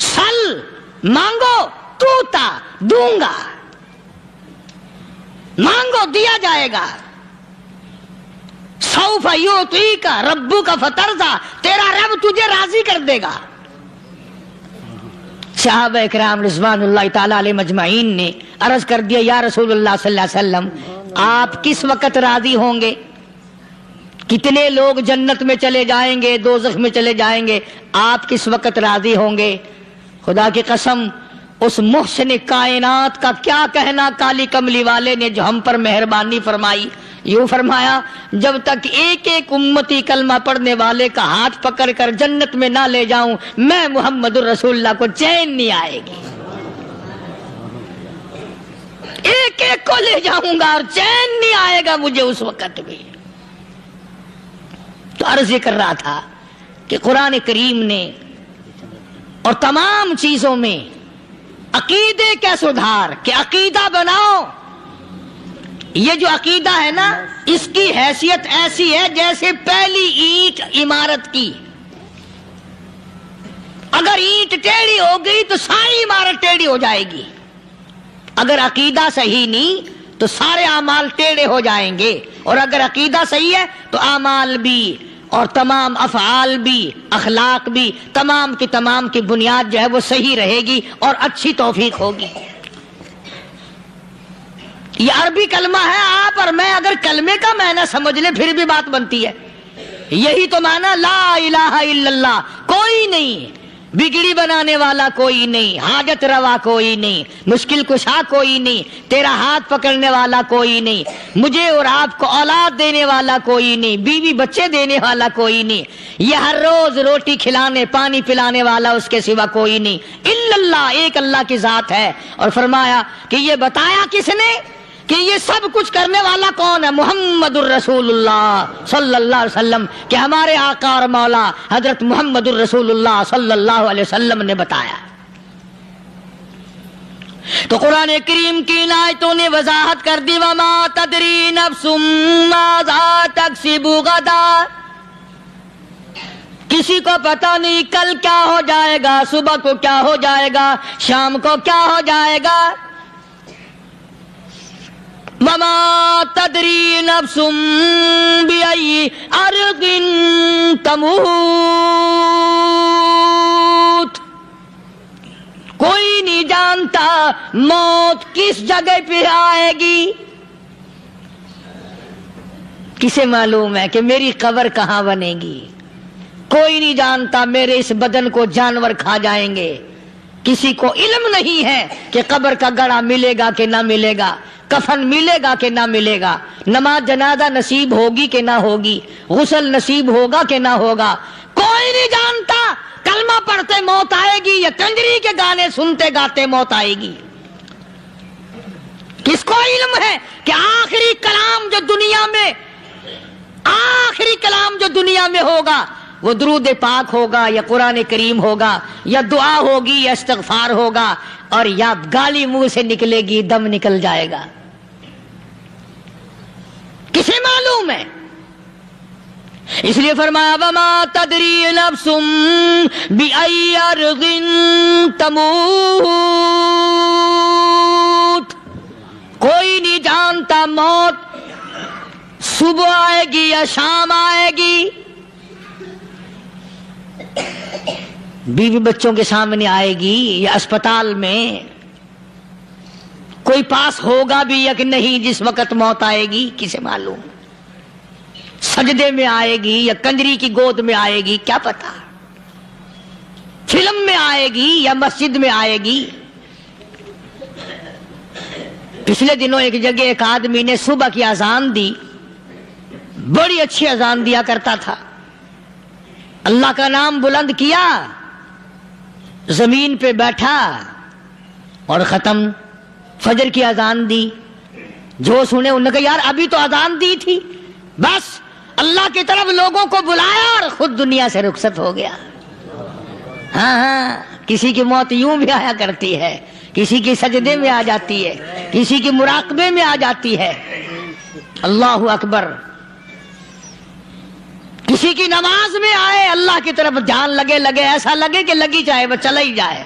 سل مانگو توتا دوں گا، مانگو دیا جائے گا، سوف یعطیک ربک فترضی، تیرا رب تجھے راضی کر دے گا۔ صحابہ اکرام رضوان اللہ تعالی علیہ مجمعین نے عرض کر دیا یا رسول اللہ صلی اللہ علیہ وسلم آپ کس وقت راضی ہوں گے؟ کتنے لوگ جنت میں چلے جائیں گے، دوزخ میں چلے جائیں گے، آپ کس وقت راضی ہوں گے؟ خدا کی قسم اس محسن کائنات کا کیا کہنا کالی کملی والے نے جو ہم پر مہربانی فرمائی، یوں فرمایا جب تک ایک ایک امتی کلمہ پڑھنے والے کا ہاتھ پکڑ کر جنت میں نہ لے جاؤں میں محمد الرسول اللہ کو چین نہیں آئے گی، ایک ایک کو لے جاؤں گا اور چین نہیں آئے گا مجھے اس وقت بھی۔ تو عرض یہ کر رہا تھا کہ قرآن کریم نے اور تمام چیزوں میں عقیدے کا سدھار کہ عقیدہ بناؤ، یہ جو عقیدہ ہے نا اس کی حیثیت ایسی ہے جیسے پہلی اینٹ عمارت کی، اگر اینٹ ٹیڑھی ہو گئی تو ساری عمارت ٹیڑھی ہو جائے گی، اگر عقیدہ صحیح نہیں تو سارے اعمال ٹیڑھے ہو جائیں گے، اور اگر عقیدہ صحیح ہے تو اعمال بھی اور تمام افعال بھی اخلاق بھی تمام کی بنیاد جو ہے وہ صحیح رہے گی اور اچھی توفیق ہوگی۔ یہ عربی کلمہ ہے، آپ اور میں اگر کلمے کا معنی سمجھ لیں پھر بھی بات بنتی ہے، یہی تو معنی لا الہ الا اللہ، کوئی نہیں بگڑی بنانے والا، کوئی نہیں حاجت روا، کوئی نہیں مشکل کشا، کوئی نہیں تیرا ہاتھ پکڑنے والا، کوئی نہیں مجھے اور آپ کو اولاد دینے والا، کوئی نہیں بیوی بچے دینے والا، کوئی نہیں یہ ہر روز روٹی کھلانے پانی پلانے والا اس کے سوا کوئی نہیں، الا اللہ، ایک اللہ کی ذات ہے۔ اور فرمایا کہ یہ بتایا کس نے کہ یہ سب کچھ کرنے والا کون ہے؟ محمد الرسول اللہ صلی اللہ علیہ وسلم، کہ ہمارے آقا اور مولا حضرت محمد الرسول اللہ صلی اللہ علیہ وسلم نے بتایا۔ تو قرآن کریم کی ان آیتوں نے وضاحت کر دی وما تدری نفس ماذا تکسب غدا، کسی کو پتہ نہیں کل کیا ہو جائے گا، صبح کو کیا ہو جائے گا، شام کو کیا ہو جائے گا۔ وما تدری نفس بأي أرض تموت، کوئی نہیں جانتا موت کس جگہ پہ آئے گی۔ کسے معلوم ہے کہ میری قبر کہاں بنے گی؟ کوئی نہیں جانتا میرے اس بدن کو جانور کھا جائیں گے، کسی کو علم نہیں ہے کہ قبر کا گڑھا ملے گا کہ نہ ملے گا، کفن ملے گا کہ نہ ملے گا، نماز جنازہ نصیب ہوگی کہ نہ ہوگی، غسل نصیب ہوگا کہ نہ ہوگا، کوئی نہیں جانتا۔ کلمہ پڑھتے موت آئے گی یا کنجری کے گانے سنتے گاتے موت آئے گی؟ کس کو علم ہے کہ آخری کلام جو دنیا میں ہوگا وہ درود پاک ہوگا یا قرآن کریم ہوگا یا دعا ہوگی یا استغفار ہوگا، اور یا گالی منہ سے نکلے گی دم نکل جائے گا؟ کسے معلوم ہے؟ اس لیے فرمایا وما تدری نفس بأي أرض تموت، کوئی نہیں جانتا موت صبح آئے گی یا شام آئے گی، بیوی بچوں کے سامنے آئے گی یا اسپتال میں، کوئی پاس ہوگا بھی یا کہ نہیں جس وقت موت آئے گی؟ کسے معلوم؟ سجدے میں آئے گی یا کنجری کی گود میں آئے گی کیا پتا، فلم میں آئے گی یا مسجد میں آئے گی۔ پچھلے دنوں ایک جگہ ایک آدمی نے صبح کی اذان دی، بڑی اچھی اذان دیا کرتا تھا، اللہ کا نام بلند کیا، زمین پہ بیٹھا اور ختم۔ فجر کی اذان دی، جو سنے انہوں نے کہا یار ابھی تو اذان دی تھی، بس اللہ کی طرف لوگوں کو بلایا اور خود دنیا سے رخصت ہو گیا۔ ہاں کسی کی موت یوں بھی آیا کرتی ہے، کسی کی سجدے میں آ جاتی ہے، کسی کی مراقبے میں آ جاتی ہے۔ اللہ اکبر، کسی کی نماز میں آئے اللہ کی طرف دھیان لگے ایسا لگے کہ لگی جائے وہ چلا ہی جائے.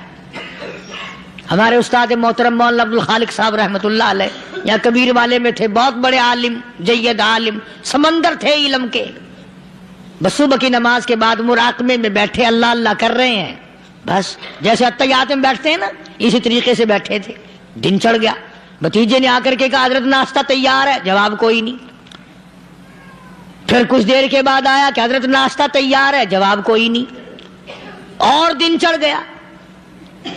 ہمارے استاد محترم مولانا عبد الخالق صاحب رحمۃ اللہ علیہ یہاں کبیر والے میں تھے، بہت بڑے عالم، جید عالم، سمندر تھے علم کے. بس صبح کی نماز کے بعد مراقبے میں بیٹھے اللہ اللہ کر رہے ہیں، بس جیسے اتحیات میں بیٹھتے ہیں نا اسی طریقے سے بیٹھے تھے. دن چڑھ گیا. بھتیجے نے آ کر کے کہا حضرت ناشتہ تیار ہے، جواب کوئی نہیں. پھر کچھ دیر کے بعد آیا کہ حضرت ناشتہ تیار ہے، جواب کوئی نہیں. اور دن چڑھ گیا.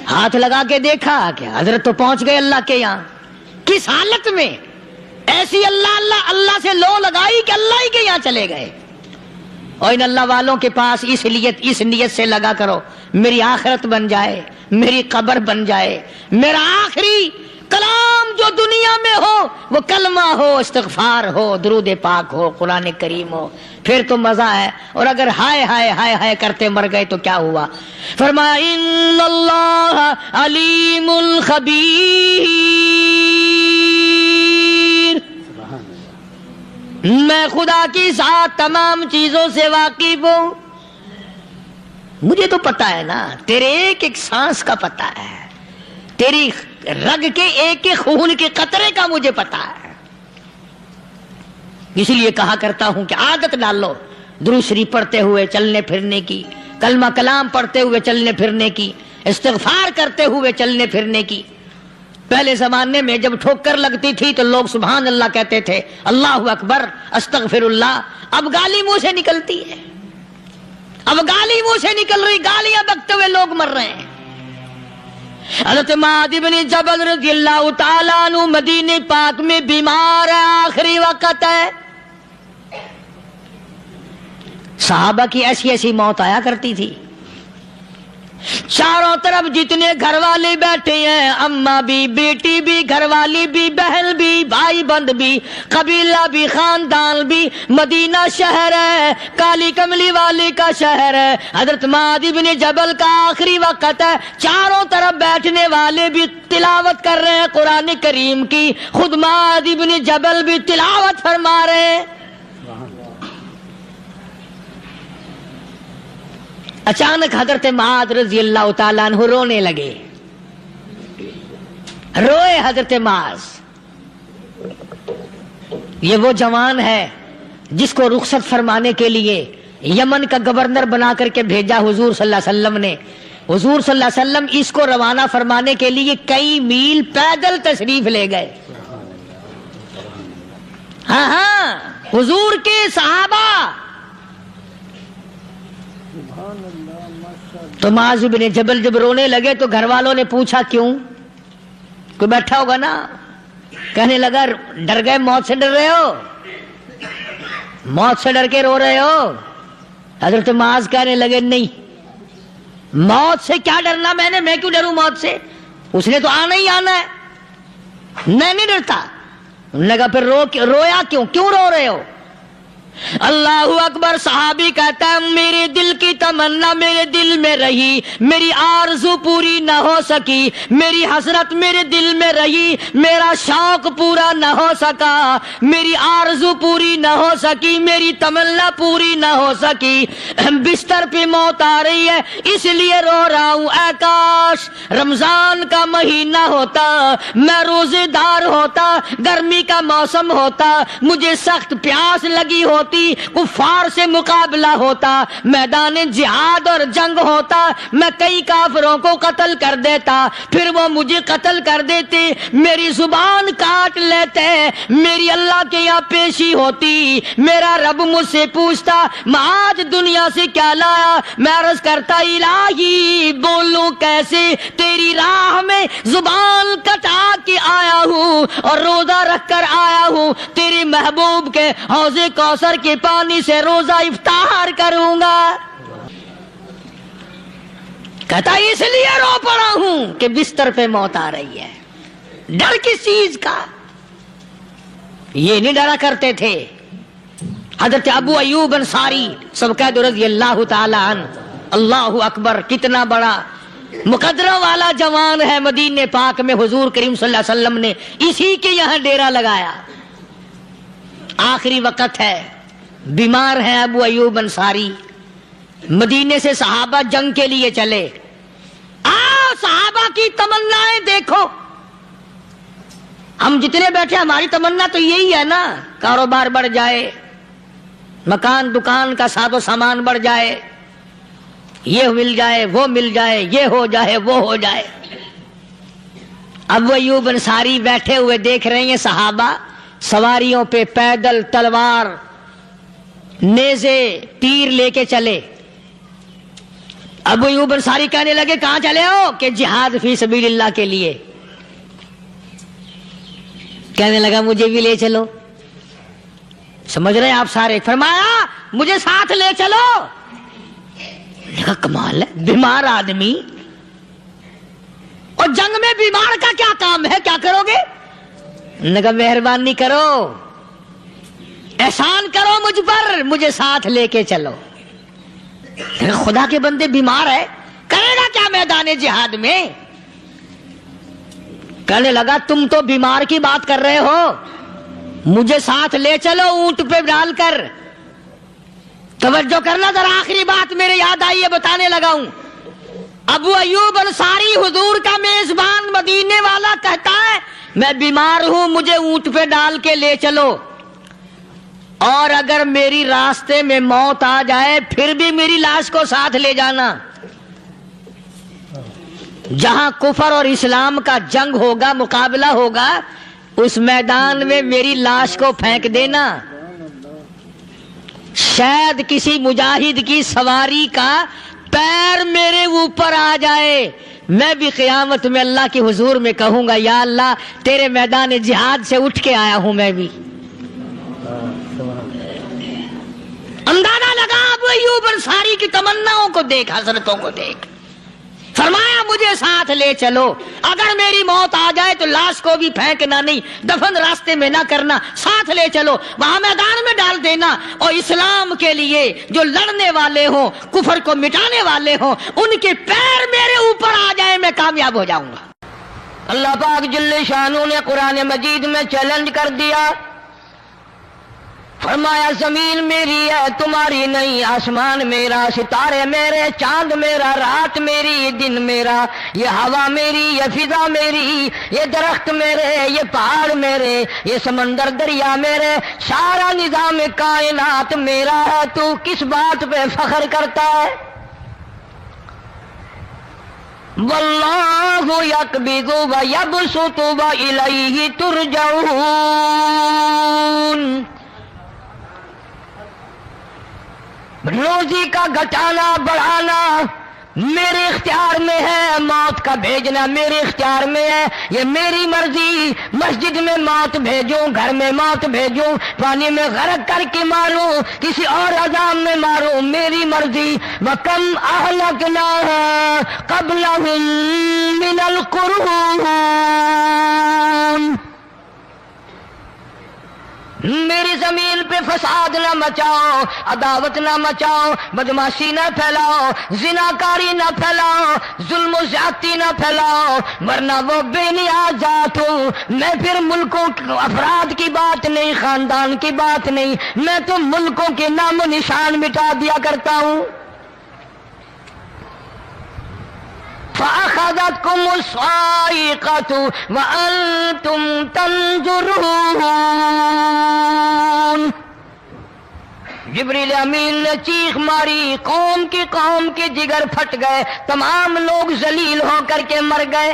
ہاتھ لگا کے دیکھا کہ حضرت تو پہنچ گئے اللہ کے یہاں. کس حالت میں؟ ایسی اللہ اللہ اللہ سے لو لگائی کہ اللہ ہی کے یہاں چلے گئے. اور ان اللہ والوں کے پاس اس نیت سے لگا کرو میری آخرت بن جائے، میری قبر بن جائے، میرا آخری کلام جو دنیا میں ہو وہ کلمہ ہو، استغفار ہو، درود پاک ہو، قرآن کریم ہو، پھر تو مزہ ہے. اور اگر ہائے ہائے ہائے ہائے کرتے مر گئے تو کیا ہوا؟ فرمایا ان اللہ علیم خبیر، میں خدا کی ذات تمام چیزوں سے واقف ہوں. مجھے تو پتا ہے نا، تیرے ایک ایک سانس کا پتا ہے، تیری رگ کے ایک ایک خون کے قطرے کا مجھے پتا ہے. اسی لیے کہا کرتا ہوں کہ عادت ڈالو درود شریف پڑھتے ہوئے چلنے پھرنے کی، کلمہ کلام پڑھتے ہوئے چلنے پھرنے کی، استغفار کرتے ہوئے چلنے پھرنے کی. پہلے زمانے میں جب ٹھوکر لگتی تھی تو لوگ سبحان اللہ کہتے تھے، اللہ اکبر، استغفر اللہ. اب گالی منہ سے نکلتی ہے، اب گالی منہ سے نکل رہی، گالیاں بکتے ہوئے لوگ مر رہے ہیں. حضرت معاذ بن جبل رضی اللہ تعالیٰ عنہ مدینہ پاک میں بیمار ہے، آخری وقت ہے. صحابہ کی ایسی ایسی موت آیا کرتی تھی. چاروں طرف جتنے گھر والے بیٹھے ہیں، اماں بھی، بیٹی بھی، گھر والی بھی، بہن بھی، بھائی بند بھی، قبیلہ بھی، خاندان بھی. مدینہ شہر ہے، کالی کملی والے کا شہر ہے. حضرت معاذ بن جبل کا آخری وقت ہے. چاروں طرف بیٹھنے والے بھی تلاوت کر رہے ہیں قرآن کریم کی، خود معاذ بن جبل بھی تلاوت فرما رہے ہیں. اچانک حضرت معاذ رضی اللہ تعالیٰ عنہ رونے لگے. روئے حضرت معاذ. یہ وہ جوان ہے جس کو رخصت فرمانے کے لیے یمن کا گورنر بنا کر کے بھیجا حضور صلی اللہ علیہ وسلم نے. حضور صلی اللہ علیہ وسلم اس کو روانہ فرمانے کے لیے کئی میل پیدل تشریف لے گئے. ہاں حضور کے صحابہ. تو معاذ بن جبل جب رونے لگے تو گھر والوں نے پوچھا کیوں؟ کوئی بیٹھا ہوگا نا. کہنے لگا ڈر گئے، موت سے ڈر رہے ہو، موت سے ڈر کے رو رہے ہو. حضرت معاذ کہنے لگے نہیں، موت سے کیا ڈرنا، میں کیوں ڈروں موت سے، اس نے تو آنا ہی آنا ہے، میں نہیں ڈرتا. انہوں نے کہا پھر رویا کیوں رو رہے ہو؟ اللہ اکبر. صحابی کہتا ہے میرے دل کی تمنا میرے دل میں رہی، میری آرزو پوری نہ ہو سکی، میری حسرت میرے دل میں رہی، میرا شوق پورا نہ ہو سکا، میری آرزو پوری نہ ہو سکی، میری تمنا پوری نہ ہو سکی. بستر پہ موت آ رہی ہے اس لیے رو رہا ہوں. اے کاش رمضان کا مہینہ ہوتا، میں روزے دار ہوتا، گرمی کا موسم ہوتا، مجھے سخت پیاس لگی ہوتی، کفار سے مقابلہ ہوتا، میدان جہاد اور جنگ ہوتا، میں کئی کافروں کو قتل کر دیتا، پھر وہ مجھے قتل کر دیتے، میری زبان کاٹ لیتے، میری اللہ کے یہاں پیشی ہوتی، میرا رب مجھ سے پوچھتا معاذ دنیا سے کیا لایا. میں عرض کرتا الہی بولوں کیسے، تیری راہ میں زبان کٹا کے آیا ہوں اور روزہ رکھ کر آیا ہوں، تیرے محبوب کے حوض کوثر کے پانی سے روزہ افطار کروں گا. کہتا اس لیے رو پڑا ہوں کہ بستر پہ موت آ رہی ہے. ڈر کس چیز کا؟ یہ نہیں ڈرا کرتے تھے. حضرت ابو ایوب انصاری سب کہہ دو رضی اللہ تعالی عنہ. اللہ اکبر. کتنا بڑا مقدرہ والا جوان ہے. مدینہ پاک میں حضور کریم صلی اللہ علیہ وسلم نے اسی کے یہاں ڈیرا لگایا. آخری وقت ہے. بیمار ہیں ابو ایوب انصاری، مدینے سے صحابہ جنگ کے لیے چلے. آؤ صحابہ کی تمنائیں دیکھو. ہم جتنے بیٹھے ہماری تمنا تو یہی ہے نا، کاروبار بڑھ جائے، مکان دکان کا ساز و سامان بڑھ جائے، یہ مل جائے وہ مل جائے، یہ ہو جائے وہ ہو جائے. ابو ایوب انصاری بیٹھے ہوئے دیکھ رہے ہیں صحابہ سواریوں پہ پیدل تلوار نیزے تیر لے کے چلے. ابو ایوب انصاری کہنے لگے کہاں چلے ہو؟ کہ جہاد فی سبیل اللہ کے لیے. کہنے لگا مجھے بھی لے چلو. سمجھ رہے ہیں آپ سارے؟ فرمایا مجھے ساتھ لے چلو. کہا کمال ہے، بیمار آدمی اور جنگ میں بیمار کا کیا کام ہے، کیا کرو گے؟ نے کہا مہربانی کرو، احسان کرو مجھ پر، مجھے ساتھ لے کے چلو. خدا کے بندے بیمار ہے، کرے گا کیا میدان جہاد میں؟ کہنے لگا تم تو بیمار کی بات کر رہے ہو، مجھے ساتھ لے چلو اونٹ پہ ڈال کر. توجہ کرنا ذرا، آخری بات میرے یاد آئی ہے بتانے لگا ہوں. ابو ایوب انصاری حضور کا میزبان مدینے والا کہتا ہے میں بیمار ہوں، مجھے اونٹ پہ ڈال کے لے چلو، اور اگر میری راستے میں موت آ جائے پھر بھی میری لاش کو ساتھ لے جانا. جہاں کفر اور اسلام کا جنگ ہوگا، مقابلہ ہوگا، اس میدان میں میری لاش کو پھینک دینا. شاید کسی مجاہد کی سواری کا پیر میرے اوپر آ جائے، میں بھی قیامت میں اللہ کے حضور میں کہوں گا یا اللہ تیرے میدان جہاد سے اٹھ کے آیا ہوں میں بھی. اندازہ لگا ابو ایوب انصاری کی تمناؤں کو دیکھ، حسرتوں کو دیکھ. فرمایا مجھے ساتھ لے چلو، اگر میری موت آ جائے تو لاش کو بھی پھینکنا نہیں، دفن راستے میں نہ کرنا، ساتھ لے چلو، وہاں میدان میں ڈال دینا، اور اسلام کے لیے جو لڑنے والے ہوں، کفر کو مٹانے والے ہوں، ان کے پیر میرے اوپر آ جائے میں کامیاب ہو جاؤں گا. اللہ پاک جل شانہ نے قرآن مجید میں چیلنج کر دیا. فرمایا زمین میری ہے تمہاری نہیں، آسمان میرا، ستارے میرے، چاند میرا، رات میری، دن میرا، یہ ہوا میری، یہ فضا میری، یہ درخت میرے، یہ پہاڑ میرے، یہ سمندر دریا میرے، سارا نظام کائنات میرا ہے. تو کس بات پہ فخر کرتا ہے؟ واللہ یقبض ویبسط والیہ ترجعون. روزی کا گھٹانا بڑھانا میرے اختیار میں ہے، موت کا بھیجنا میرے اختیار میں ہے، یہ میری مرضی. مسجد میں موت بھیجوں، گھر میں موت بھیجوں، پانی میں غرق کر کے ماروں، کسی اور عذاب میں ماروں، میری مرضی. وَكَمْ أَهْلَكْنَا قَبْلَهُمْ مِنَ الْقُرُونِ. میری زمین پہ فساد نہ مچاؤ، عداوت نہ مچاؤ، بدماشی نہ پھیلاؤ، زناکاری نہ پھیلاؤ، ظلم و زیادتی نہ پھیلاؤ، ورنہ وہ بے نیاز ذات ہوں. میں پھر ملکوں افراد کی بات نہیں، خاندان کی بات نہیں، میں تو ملکوں کے نام و نشان مٹا دیا کرتا ہوں. فَأَخَذَتْكُمُ الصَّاعِقَةُ وَأَنْتُمْ تَنْظُرُونَ. جبریل امین نے چیخ ماری، قوم کے جگر پھٹ گئے، تمام لوگ ذلیل ہو کر کے مر گئے.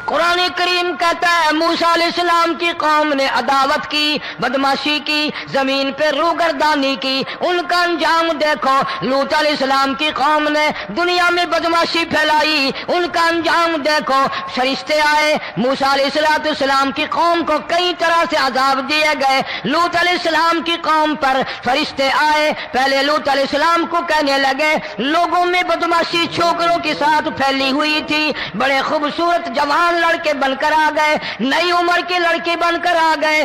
قرآن کریم کہتا ہے موسیٰ علیہ السلام کی قوم نے عداوت کی، بدماشی کی، زمین پہ روگردانی کی، ان کا انجام دیکھو. لوط علیہ السلام کی قوم نے دنیا میں بدماشی پھیلائی، ان کا انجام دیکھو. فرشتے آئے، موسیٰ علیہ السلام کی قوم کو کئی طرح سے عذاب دیے گئے. لوط علیہ السلام کی قوم پر فرشتے آئے، پہلے لوط علیہ السلام کو کہنے لگے لوگوں میں بدماشی چھوکروں کے ساتھ پھیلی ہوئی تھی، بڑے خوبصورت جوان لڑکے بن کر آ گئے، نئی عمر کے لڑکے بن کر آ گئے.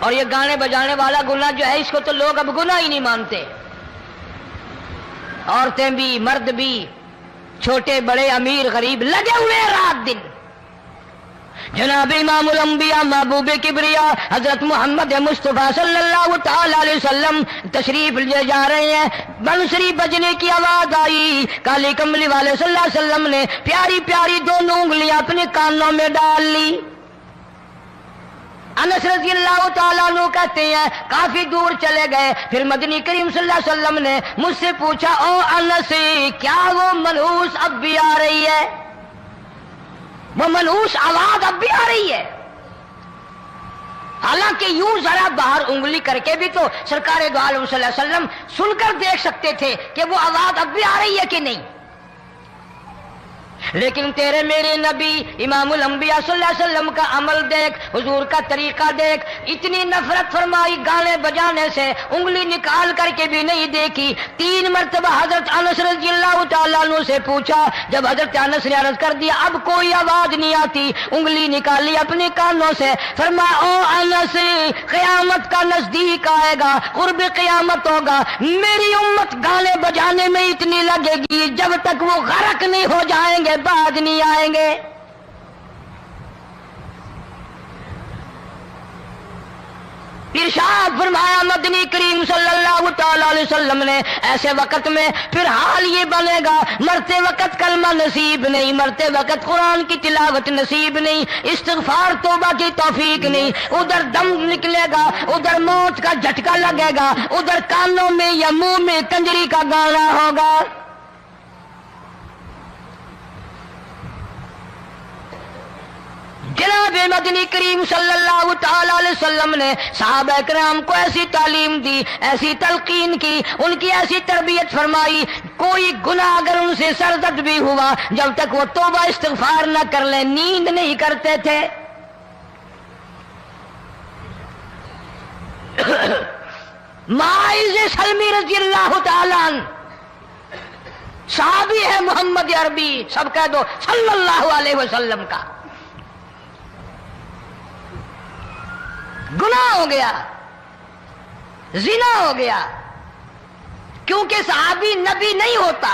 اور یہ گانے بجانے والا گناہ جو ہے اس کو تو لوگ اب گناہ ہی نہیں مانتے. عورتیں بھی مرد بھی چھوٹے بڑے امیر غریب لگے ہوئے رات دن. جناب امام الانبیاء محبوب کبریا حضرت محمد مصطفیٰ صلی اللہ تعالی علیہ وسلم تشریف لے جا رہے ہیں. بنسری بجنے کی آواز آئی. کالی کملی والے صلی اللہ علیہ وسلم نے پیاری پیاری دونوں انگلیاں اپنے کانوں میں ڈال لی. انس رضی اللہ تعالیٰ عنہ کہتے ہیں کافی دور چلے گئے. پھر مدنی کریم صلی اللہ علیہ وسلم نے مجھ سے پوچھا او انس کیا وہ منحوس اب بھی آ رہی ہے؟ وہ منحوس آواز اب بھی آ رہی ہے؟ حالانکہ یوں ذرا باہر انگلی کر کے بھی تو سرکار دو عالم صلی اللہ علیہ وسلم سن کر دیکھ سکتے تھے کہ وہ آواز اب بھی آ رہی ہے کہ نہیں. لیکن تیرے میرے نبی امام الانبیاء صلی اللہ علیہ وسلم کا عمل دیکھ, حضور کا طریقہ دیکھ. اتنی نفرت فرمائی گانے بجانے سے, انگلی نکال کر کے بھی نہیں دیکھی. 3 مرتبہ حضرت انس رضی اللہ تعالیٰ عنہ سے پوچھا. جب حضرت انس نے عرض کر دیا اب کوئی آواز نہیں آتی, انگلی نکالی اپنے کانوں سے. فرمایا او انس قیامت کا نزدیک آئے گا, قرب قیامت ہوگا, میری امت گانے بجانے میں اتنی لگے گی جب تک وہ غرق نہیں ہو جائیں گے بعد نہیں آئیں گے. ارشاد فرمایا مدنی کریم صلی اللہ تعالی علیہ وسلم نے ایسے وقت میں پھر حال یہ بنے گا مرتے وقت کلمہ نصیب نہیں, مرتے وقت قرآن کی تلاوت نصیب نہیں, استغفار توبہ کی توفیق نہیں. ادھر دم نکلے گا, ادھر موت کا جھٹکا لگے گا, ادھر کانوں میں یا منہ میں کنجری کا گانا ہوگا. جناب مدنی کریم صلی اللہ تعالی علیہ وسلم نے صحابہ کرام کو ایسی تعلیم دی, ایسی تلقین کی, ان کی ایسی تربیت فرمائی. کوئی گناہ اگر ان سے سرزد بھی ہوا جب تک وہ توبہ استغفار نہ کر لیں نیند نہیں کرتے تھے. ماعز سلمی رضی اللہ تعالیٰ عنہ صحابی ہے محمد عربی, سب کہہ دو صلی اللہ علیہ وسلم کا. گناہ ہو گیا, زنا ہو گیا, کیونکہ صحابی نبی نہیں ہوتا,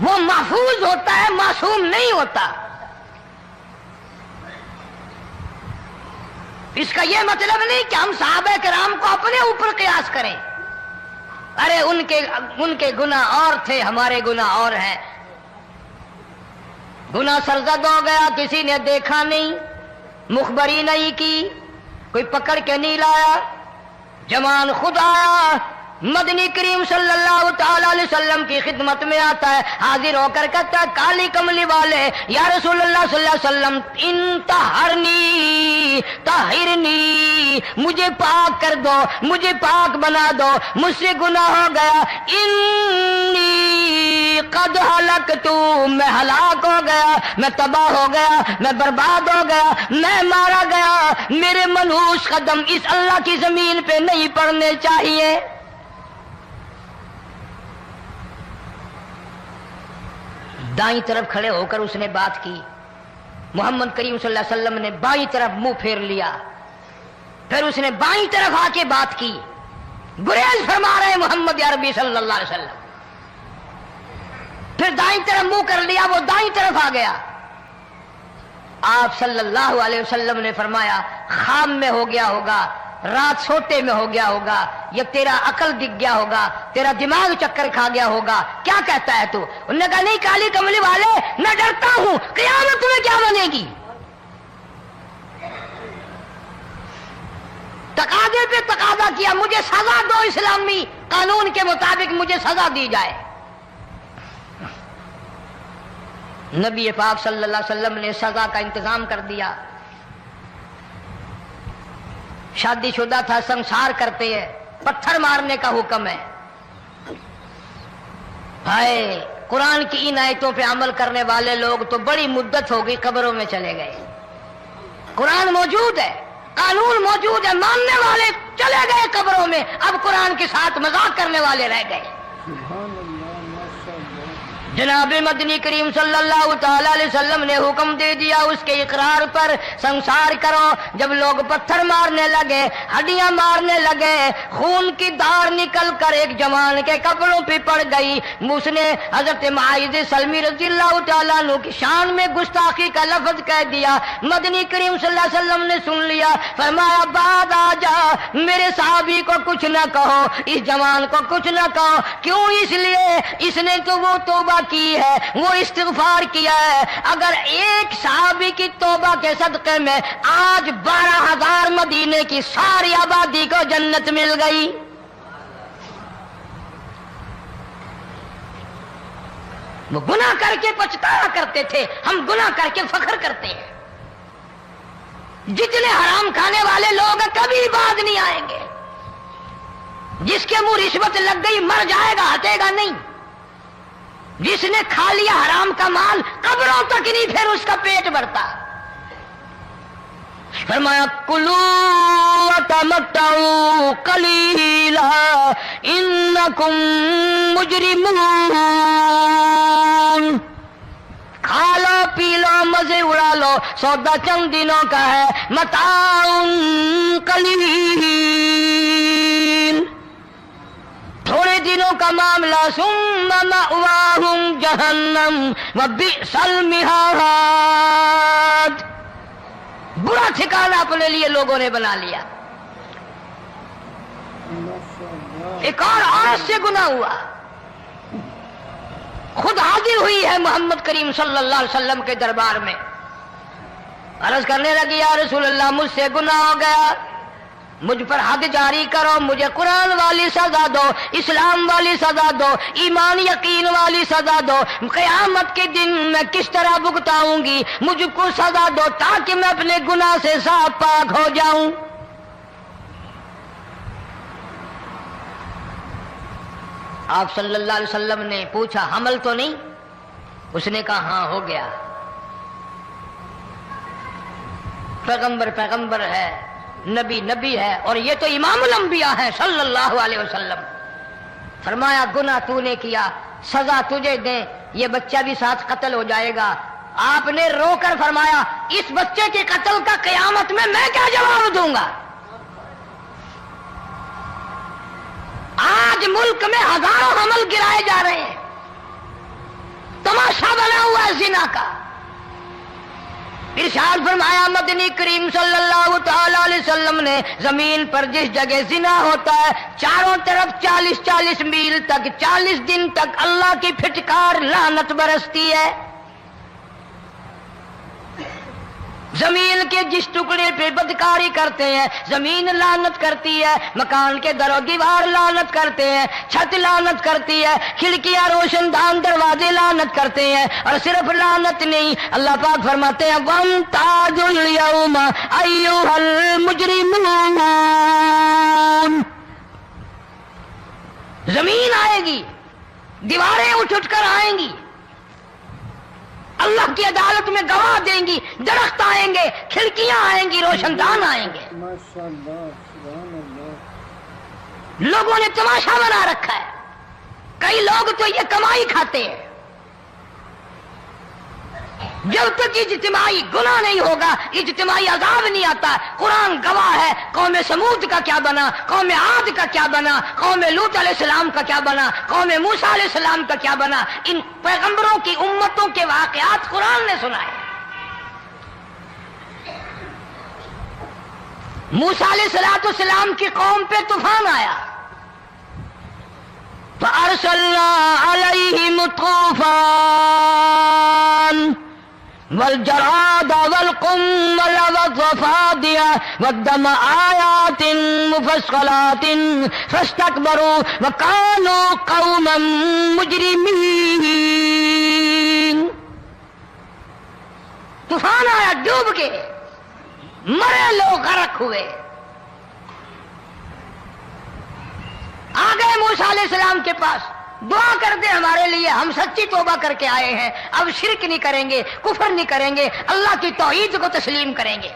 وہ محفوظ ہوتا ہے, معصوم نہیں ہوتا. اس کا یہ مطلب نہیں کہ ہم صحابہ کرام کو اپنے اوپر قیاس کریں. ارے ان کے گناہ اور تھے, ہمارے گناہ اور ہیں. گناہ سرزد ہو گیا, کسی نے دیکھا نہیں, مخبری نہیں کی, کوئی پکڑ کے نہیں لایا, جوان خود آیا مدنی کریم صلی اللہ تعالی علیہ وسلم کی خدمت میں آتا ہے, حاضر ہو کر کہتا ہے کالی کملی والے یا رسول اللہ صلی اللہ علیہ وسلم انتہرنی طہرنی, مجھے پاک کر دو, مجھے پاک بنا دو, مجھ سے گناہ ہو گیا. انی قد ہلکتو, میں ہلاک ہو گیا, میں تباہ ہو گیا, میں برباد ہو گیا, میں مارا گیا. میرے منحوس قدم اس اللہ کی زمین پہ نہیں پڑنے چاہیے. دائیں طرف کھڑے ہو کر اس نے بات کی. محمد کریم صلی اللہ علیہ وسلم نے بائیں طرف منہ پھیر لیا, پھر اس نے بائیں طرف آ کے بات کی. گریز فرما رہے محمد عربی صلی اللہ علیہ وسلم. پھر دائیں طرف منہ کر لیا, وہ دائیں طرف آ گیا. آپ صلی اللہ علیہ وسلم نے فرمایا خام میں ہو گیا ہوگا, رات سوتے میں ہو گیا ہوگا, یا تیرا عقل دکھ گیا ہوگا, تیرا دماغ چکر کھا گیا ہوگا, کیا کہتا ہے تو؟ انہوں نے کہا نہیں کالی کملی والے میں ڈرتا ہوں, قیامت میں کیا بنے گی. تقاضے پہ تقاضا کیا, مجھے سزا دو, اسلامی قانون کے مطابق مجھے سزا دی جائے. نبی پاک صلی اللہ علیہ وسلم نے سزا کا انتظام کر دیا. شادی شدہ تھا, سنسار کرتے ہیں, پتھر مارنے کا حکم ہے. ہائے قرآن کی ان آیتوں پہ عمل کرنے والے لوگ تو بڑی مدت ہو گئی قبروں میں چلے گئے. قرآن موجود ہے, قانون موجود ہے, ماننے والے چلے گئے قبروں میں, اب قرآن کے ساتھ مذاق کرنے والے رہ گئے. جناب مدنی کریم صلی اللہ تعالی علیہ وسلم نے حکم دے دیا اس کے اقرار پر سنسار کرو. جب لوگ پتھر مارنے لگے, ہڈیاں مارنے لگے, خون کی دھار نکل کر ایک جوان کے کپڑوں پہ پڑ گئی. اس نے حضرت معاذ سلمی رضی اللہ تعالیٰ عنہ کی شان میں گستاخی کا لفظ کہہ دیا. مدنی کریم صلی اللہ علیہ وسلم نے سن لیا, فرمایا بعد آ جا, میرے صحابی کو کچھ نہ کہو, اس جوان کو کچھ نہ کہو. کیوں؟ اس لیے اس نے تو وہ توبہ کی ہے, وہ استغفار کیا ہے. اگر ایک صحابی کی توبہ کے صدقے میں آج 12,000 مدینے کی ساری آبادی کو جنت مل گئی. وہ گناہ کر کے پچھتایا کرتے تھے, ہم گناہ کر کے فخر کرتے ہیں. جتنے حرام کھانے والے لوگ کبھی بعد نہیں آئیں گے. جس کے منہ رشوت لگ گئی مر جائے گا, ہٹے گا نہیں. جس نے کھا لیا حرام کا مال قبروں تک نہیں پھر اس کا پیٹ بھرتا. فرمایا کلو وتمتعوا قلیلا انکم مجرمون, کھا لو پی لو مزے اڑا لو, سودا چند دنوں کا ہے. متاع قلیل, تھوڑے دنوں کا معاملہ. ثم مأواہم جہنم وبئس المہاد, برا ٹھکانہ اپنے لیے لوگوں نے بنا لیا. ایک اور عورت سے گناہ ہوا, خود حاضر ہوئی ہے محمد کریم صلی اللہ علیہ وسلم کے دربار میں. عرض کرنے لگی, یا رسول اللہ مجھ سے گناہ ہو گیا, مجھ پر حد جاری کرو, مجھے قرآن والی سزا دو, اسلام والی سزا دو, ایمان یقین والی سزا دو. قیامت کے دن میں کس طرح بھگتاؤں گی, مجھ کو سزا دو تاکہ میں اپنے گناہ سے صاف پاک ہو جاؤں. آپ صلی اللہ علیہ وسلم نے پوچھا حمل تو نہیں؟ اس نے کہا ہاں ہو گیا. پیغمبر ہے, نبی ہے, اور یہ تو امام الانبیاء ہے صلی اللہ علیہ وسلم. فرمایا گناہ تو نے کیا, سزا تجھے دیں, یہ بچہ بھی ساتھ قتل ہو جائے گا. آپ نے رو کر فرمایا اس بچے کے قتل کا قیامت میں کیا جواب دوں گا؟ آج ملک میں ہزاروں حمل گرائے جا رہے ہیں, تماشا بنا ہوا ہے زنا کا. ارشاد فرمایا مدنی کریم صلی اللہ تعالی علیہ وسلم نے, زمین پر جس جگہ زنا ہوتا ہے چاروں طرف 40 میل تک 40 دن تک اللہ کی پھٹکار لعنت برستی ہے. زمین کے جس ٹکڑے پہ بدکاری کرتے ہیں زمین لعنت کرتی ہے, مکان کے در و دیوار لعنت کرتے ہیں, چھت لعنت کرتی ہے, کھڑکیاں روشن دان دروازے لعنت کرتے ہیں. اور صرف لعنت نہیں, اللہ پاک فرماتے ہیں وَامْتَازُوا الْيَوْمَ أَيُّهَا الْمُجْرِمُونَ, زمین آئے گی, دیواریں اٹھ کر آئیں گی, اللہ کی عدالت میں گواہ دیں گی, درخت آئیں گے, کھڑکیاں آئیں گی, روشن دان آئیں گے. لوگوں نے تماشا بنا رکھا ہے. کئی لوگ تو یہ کمائی کھاتے ہیں. جب تک اجتماعی گناہ نہیں ہوگا اجتماعی عذاب نہیں آتا. قرآن گواہ ہے, قوم سمود کا کیا بنا, قوم عاد کا کیا بنا, قوم لوط علیہ السلام کا کیا بنا, قوم موسیٰ علیہ السلام کا کیا بنا. ان پیغمبروں کی امتوں کے واقعات قرآن نے سنائے. موسیٰ علیہ السلام کی قوم پہ طوفان آیا, فَأَرْسَلْنَا عَلَيْهِمُ الطُّوفَانَ والجراد والقمل والضفادع والدم آيات مفصلات فاستكبروا وكانوا قوما مجرمين. طوفان آیا, ڈوب کے مرے لوگ, غرق ہوئے. آ گئے موسیٰ علیہ السلام کے پاس, دعا کر دے ہمارے لیے, ہم سچی توبہ کر کے آئے ہیں, اب شرک نہیں کریں گے, کفر نہیں کریں گے, اللہ کی توحید کو تسلیم کریں گے.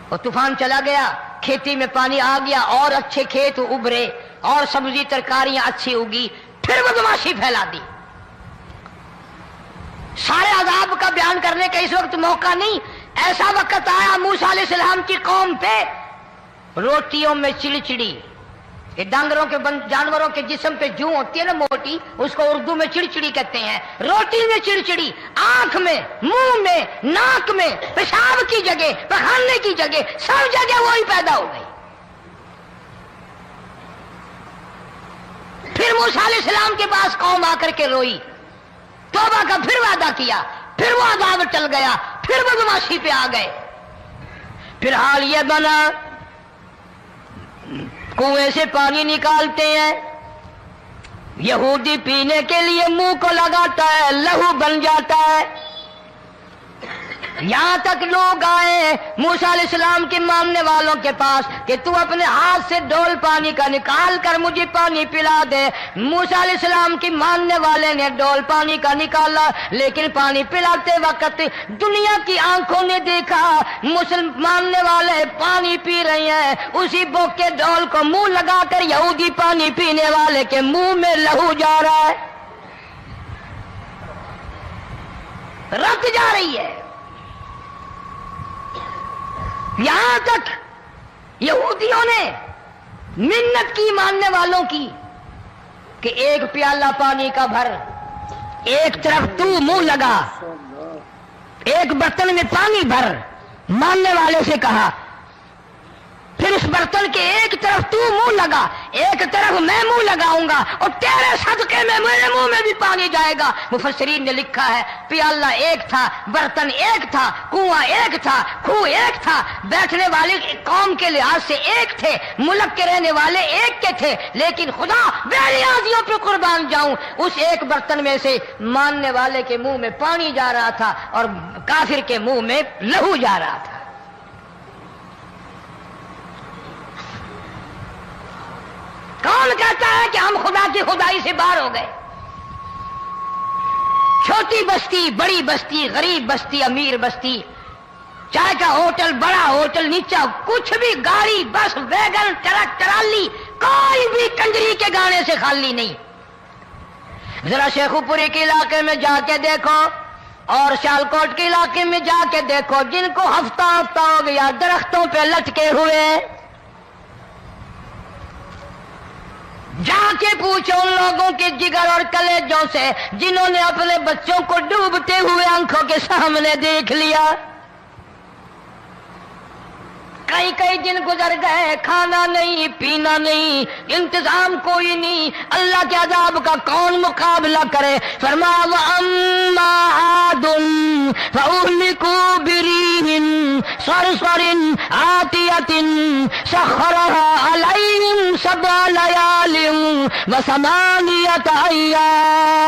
اور طوفان چلا گیا, کھیتی میں پانی آ گیا, اور اچھے کھیت ابھرے, اور سبزی ترکاریاں اچھی اگی. پھر بدماشی پھیلا دی. سارے عذاب کا بیان کرنے کا اس وقت موقع نہیں. ایسا وقت آیا موسیٰ علیہ السلام کی قوم پہ روٹیوں میں چڑچڑی. یہ ڈانگروں کے جانوروں کے جسم پہ جوں ہوتی ہے نا موٹی, اس کو اردو میں چڑچڑی کہتے ہیں. روٹی میں چڑچڑی, آنکھ میں, منہ میں, ناک میں, پیشاب کی جگہ, پخانے کی جگہ, سب جگہ وہی پیدا ہو گئی. پھر موسیٰ علیہ السلام کے پاس قوم آ کر کے روئی, توبہ کا پھر وعدہ کیا, پھر وہ عذاب ٹل گیا, پھر بدماشی پہ آ گئے. پھر حال یہ بنا کنویں سے پانی نکالتے ہیں, یہودی پینے کے لیے منہ کو لگاتا ہے, لہو بن جاتا ہے. یہاں تک لوگ آئے موسیٰ علیہ السلام کے ماننے والوں کے پاس کہ تو اپنے ہاتھ سے ڈول پانی کا نکال کر مجھے پانی پلا دے. موسیٰ علیہ السلام کی ماننے والے نے ڈول پانی کا نکالا, لیکن پانی پلاتے وقت دنیا کی آنکھوں نے دیکھا ماننے والے پانی پی رہے ہیں, اسی بوک کے ڈول کو منہ لگا کر یہودی پانی پینے والے کے منہ میں لہو جا رہا ہے, رت جا رہی ہے. یہاں تک یہودیوں نے منت کی ماننے والوں کی کہ ایک پیالہ پانی کا بھر, ایک طرف تو منہ لگا, ایک برتن میں پانی بھر. ماننے والے سے کہا پھر اس برتن کے ایک طرف تو منہ لگا, ایک طرف میں منہ لگاؤں گا, اور تیرے صدقے میں میرے منہ میں بھی پانی جائے گا. مفسرین نے لکھا ہے پیالہ ایک تھا, برتن ایک تھا, کنواں ایک تھا, کھو ایک تھا, بیٹھنے والے قوم کے لحاظ سے ایک تھے, ملک کے رہنے والے ایک کے تھے, لیکن خدا بے نیازیوں پہ قربان جاؤں اس ایک برتن میں سے ماننے والے کے منہ میں پانی جا رہا تھا اور کافر کے منہ میں لہو جا رہا تھا. کون کہتا ہے کہ ہم خدا کی خدائی سے باہر ہو گئے؟ چھوٹی بستی, بڑی بستی, غریب بستی, امیر بستی, چائے کا ہوٹل, بڑا ہوٹل, نیچا کچھ بھی, گاڑی, بس, ویگن, ٹرک, ٹرالی, کوئی بھی کنجری کے گانے سے خالی نہیں. ذرا شیخو پوری کے علاقے میں جا کے دیکھو اور سیالکوٹ کے علاقے میں جا کے دیکھو, جن کو ہفتہ ہو گیا درختوں پہ لٹکے ہوئے, جا کے پوچھو ان لوگوں کے جگر اور کلیجوں سے جنہوں نے اپنے بچوں کو ڈوبتے ہوئے آنکھوں کے سامنے دیکھ لیا. کئی دن گزر گئے, کھانا نہیں, پینا نہیں, انتظام کوئی نہیں, اللہ کے عذاب کا کون مقابلہ کرے. فرمایا وَأَمَّا عَادٌ فَأُهْلِكُوا بِرِيحٍ صَرْصَرٍ عَاتِيَةٍ سَخَّرَهَا عَلَيْهِمْ 7 لَيَالٍ و8 أَيَّامٍ.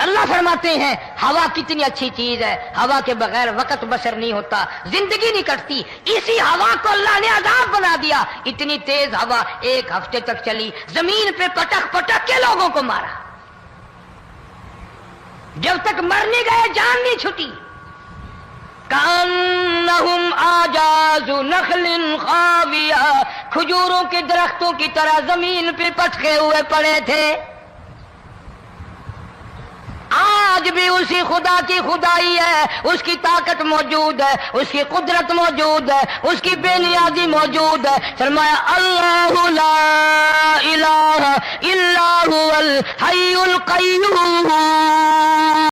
اللہ فرماتے ہیں ہوا کتنی اچھی چیز ہے, ہوا کے بغیر وقت بسر نہیں ہوتا, زندگی نہیں کٹتی. اسی ہوا کو اللہ نے عذاب بنا دیا. اتنی تیز ہوا 1 ہفتے تک چلی, زمین پہ پٹک پٹک کے لوگوں کو مارا, جب تک مر نہیں گئے جان نہیں چھٹی. کأنہم اعجاز نخل خاویہ, کھجوروں کے درختوں کی طرح زمین پہ پٹکے ہوئے پڑے تھے. آج بھی اسی خدا کی خدائی ہے, اس کی طاقت موجود ہے, اس کی قدرت موجود ہے, اس کی بے نیازی موجود ہے. فرمایا اللہ لا الہ الا هو الحی القیوم.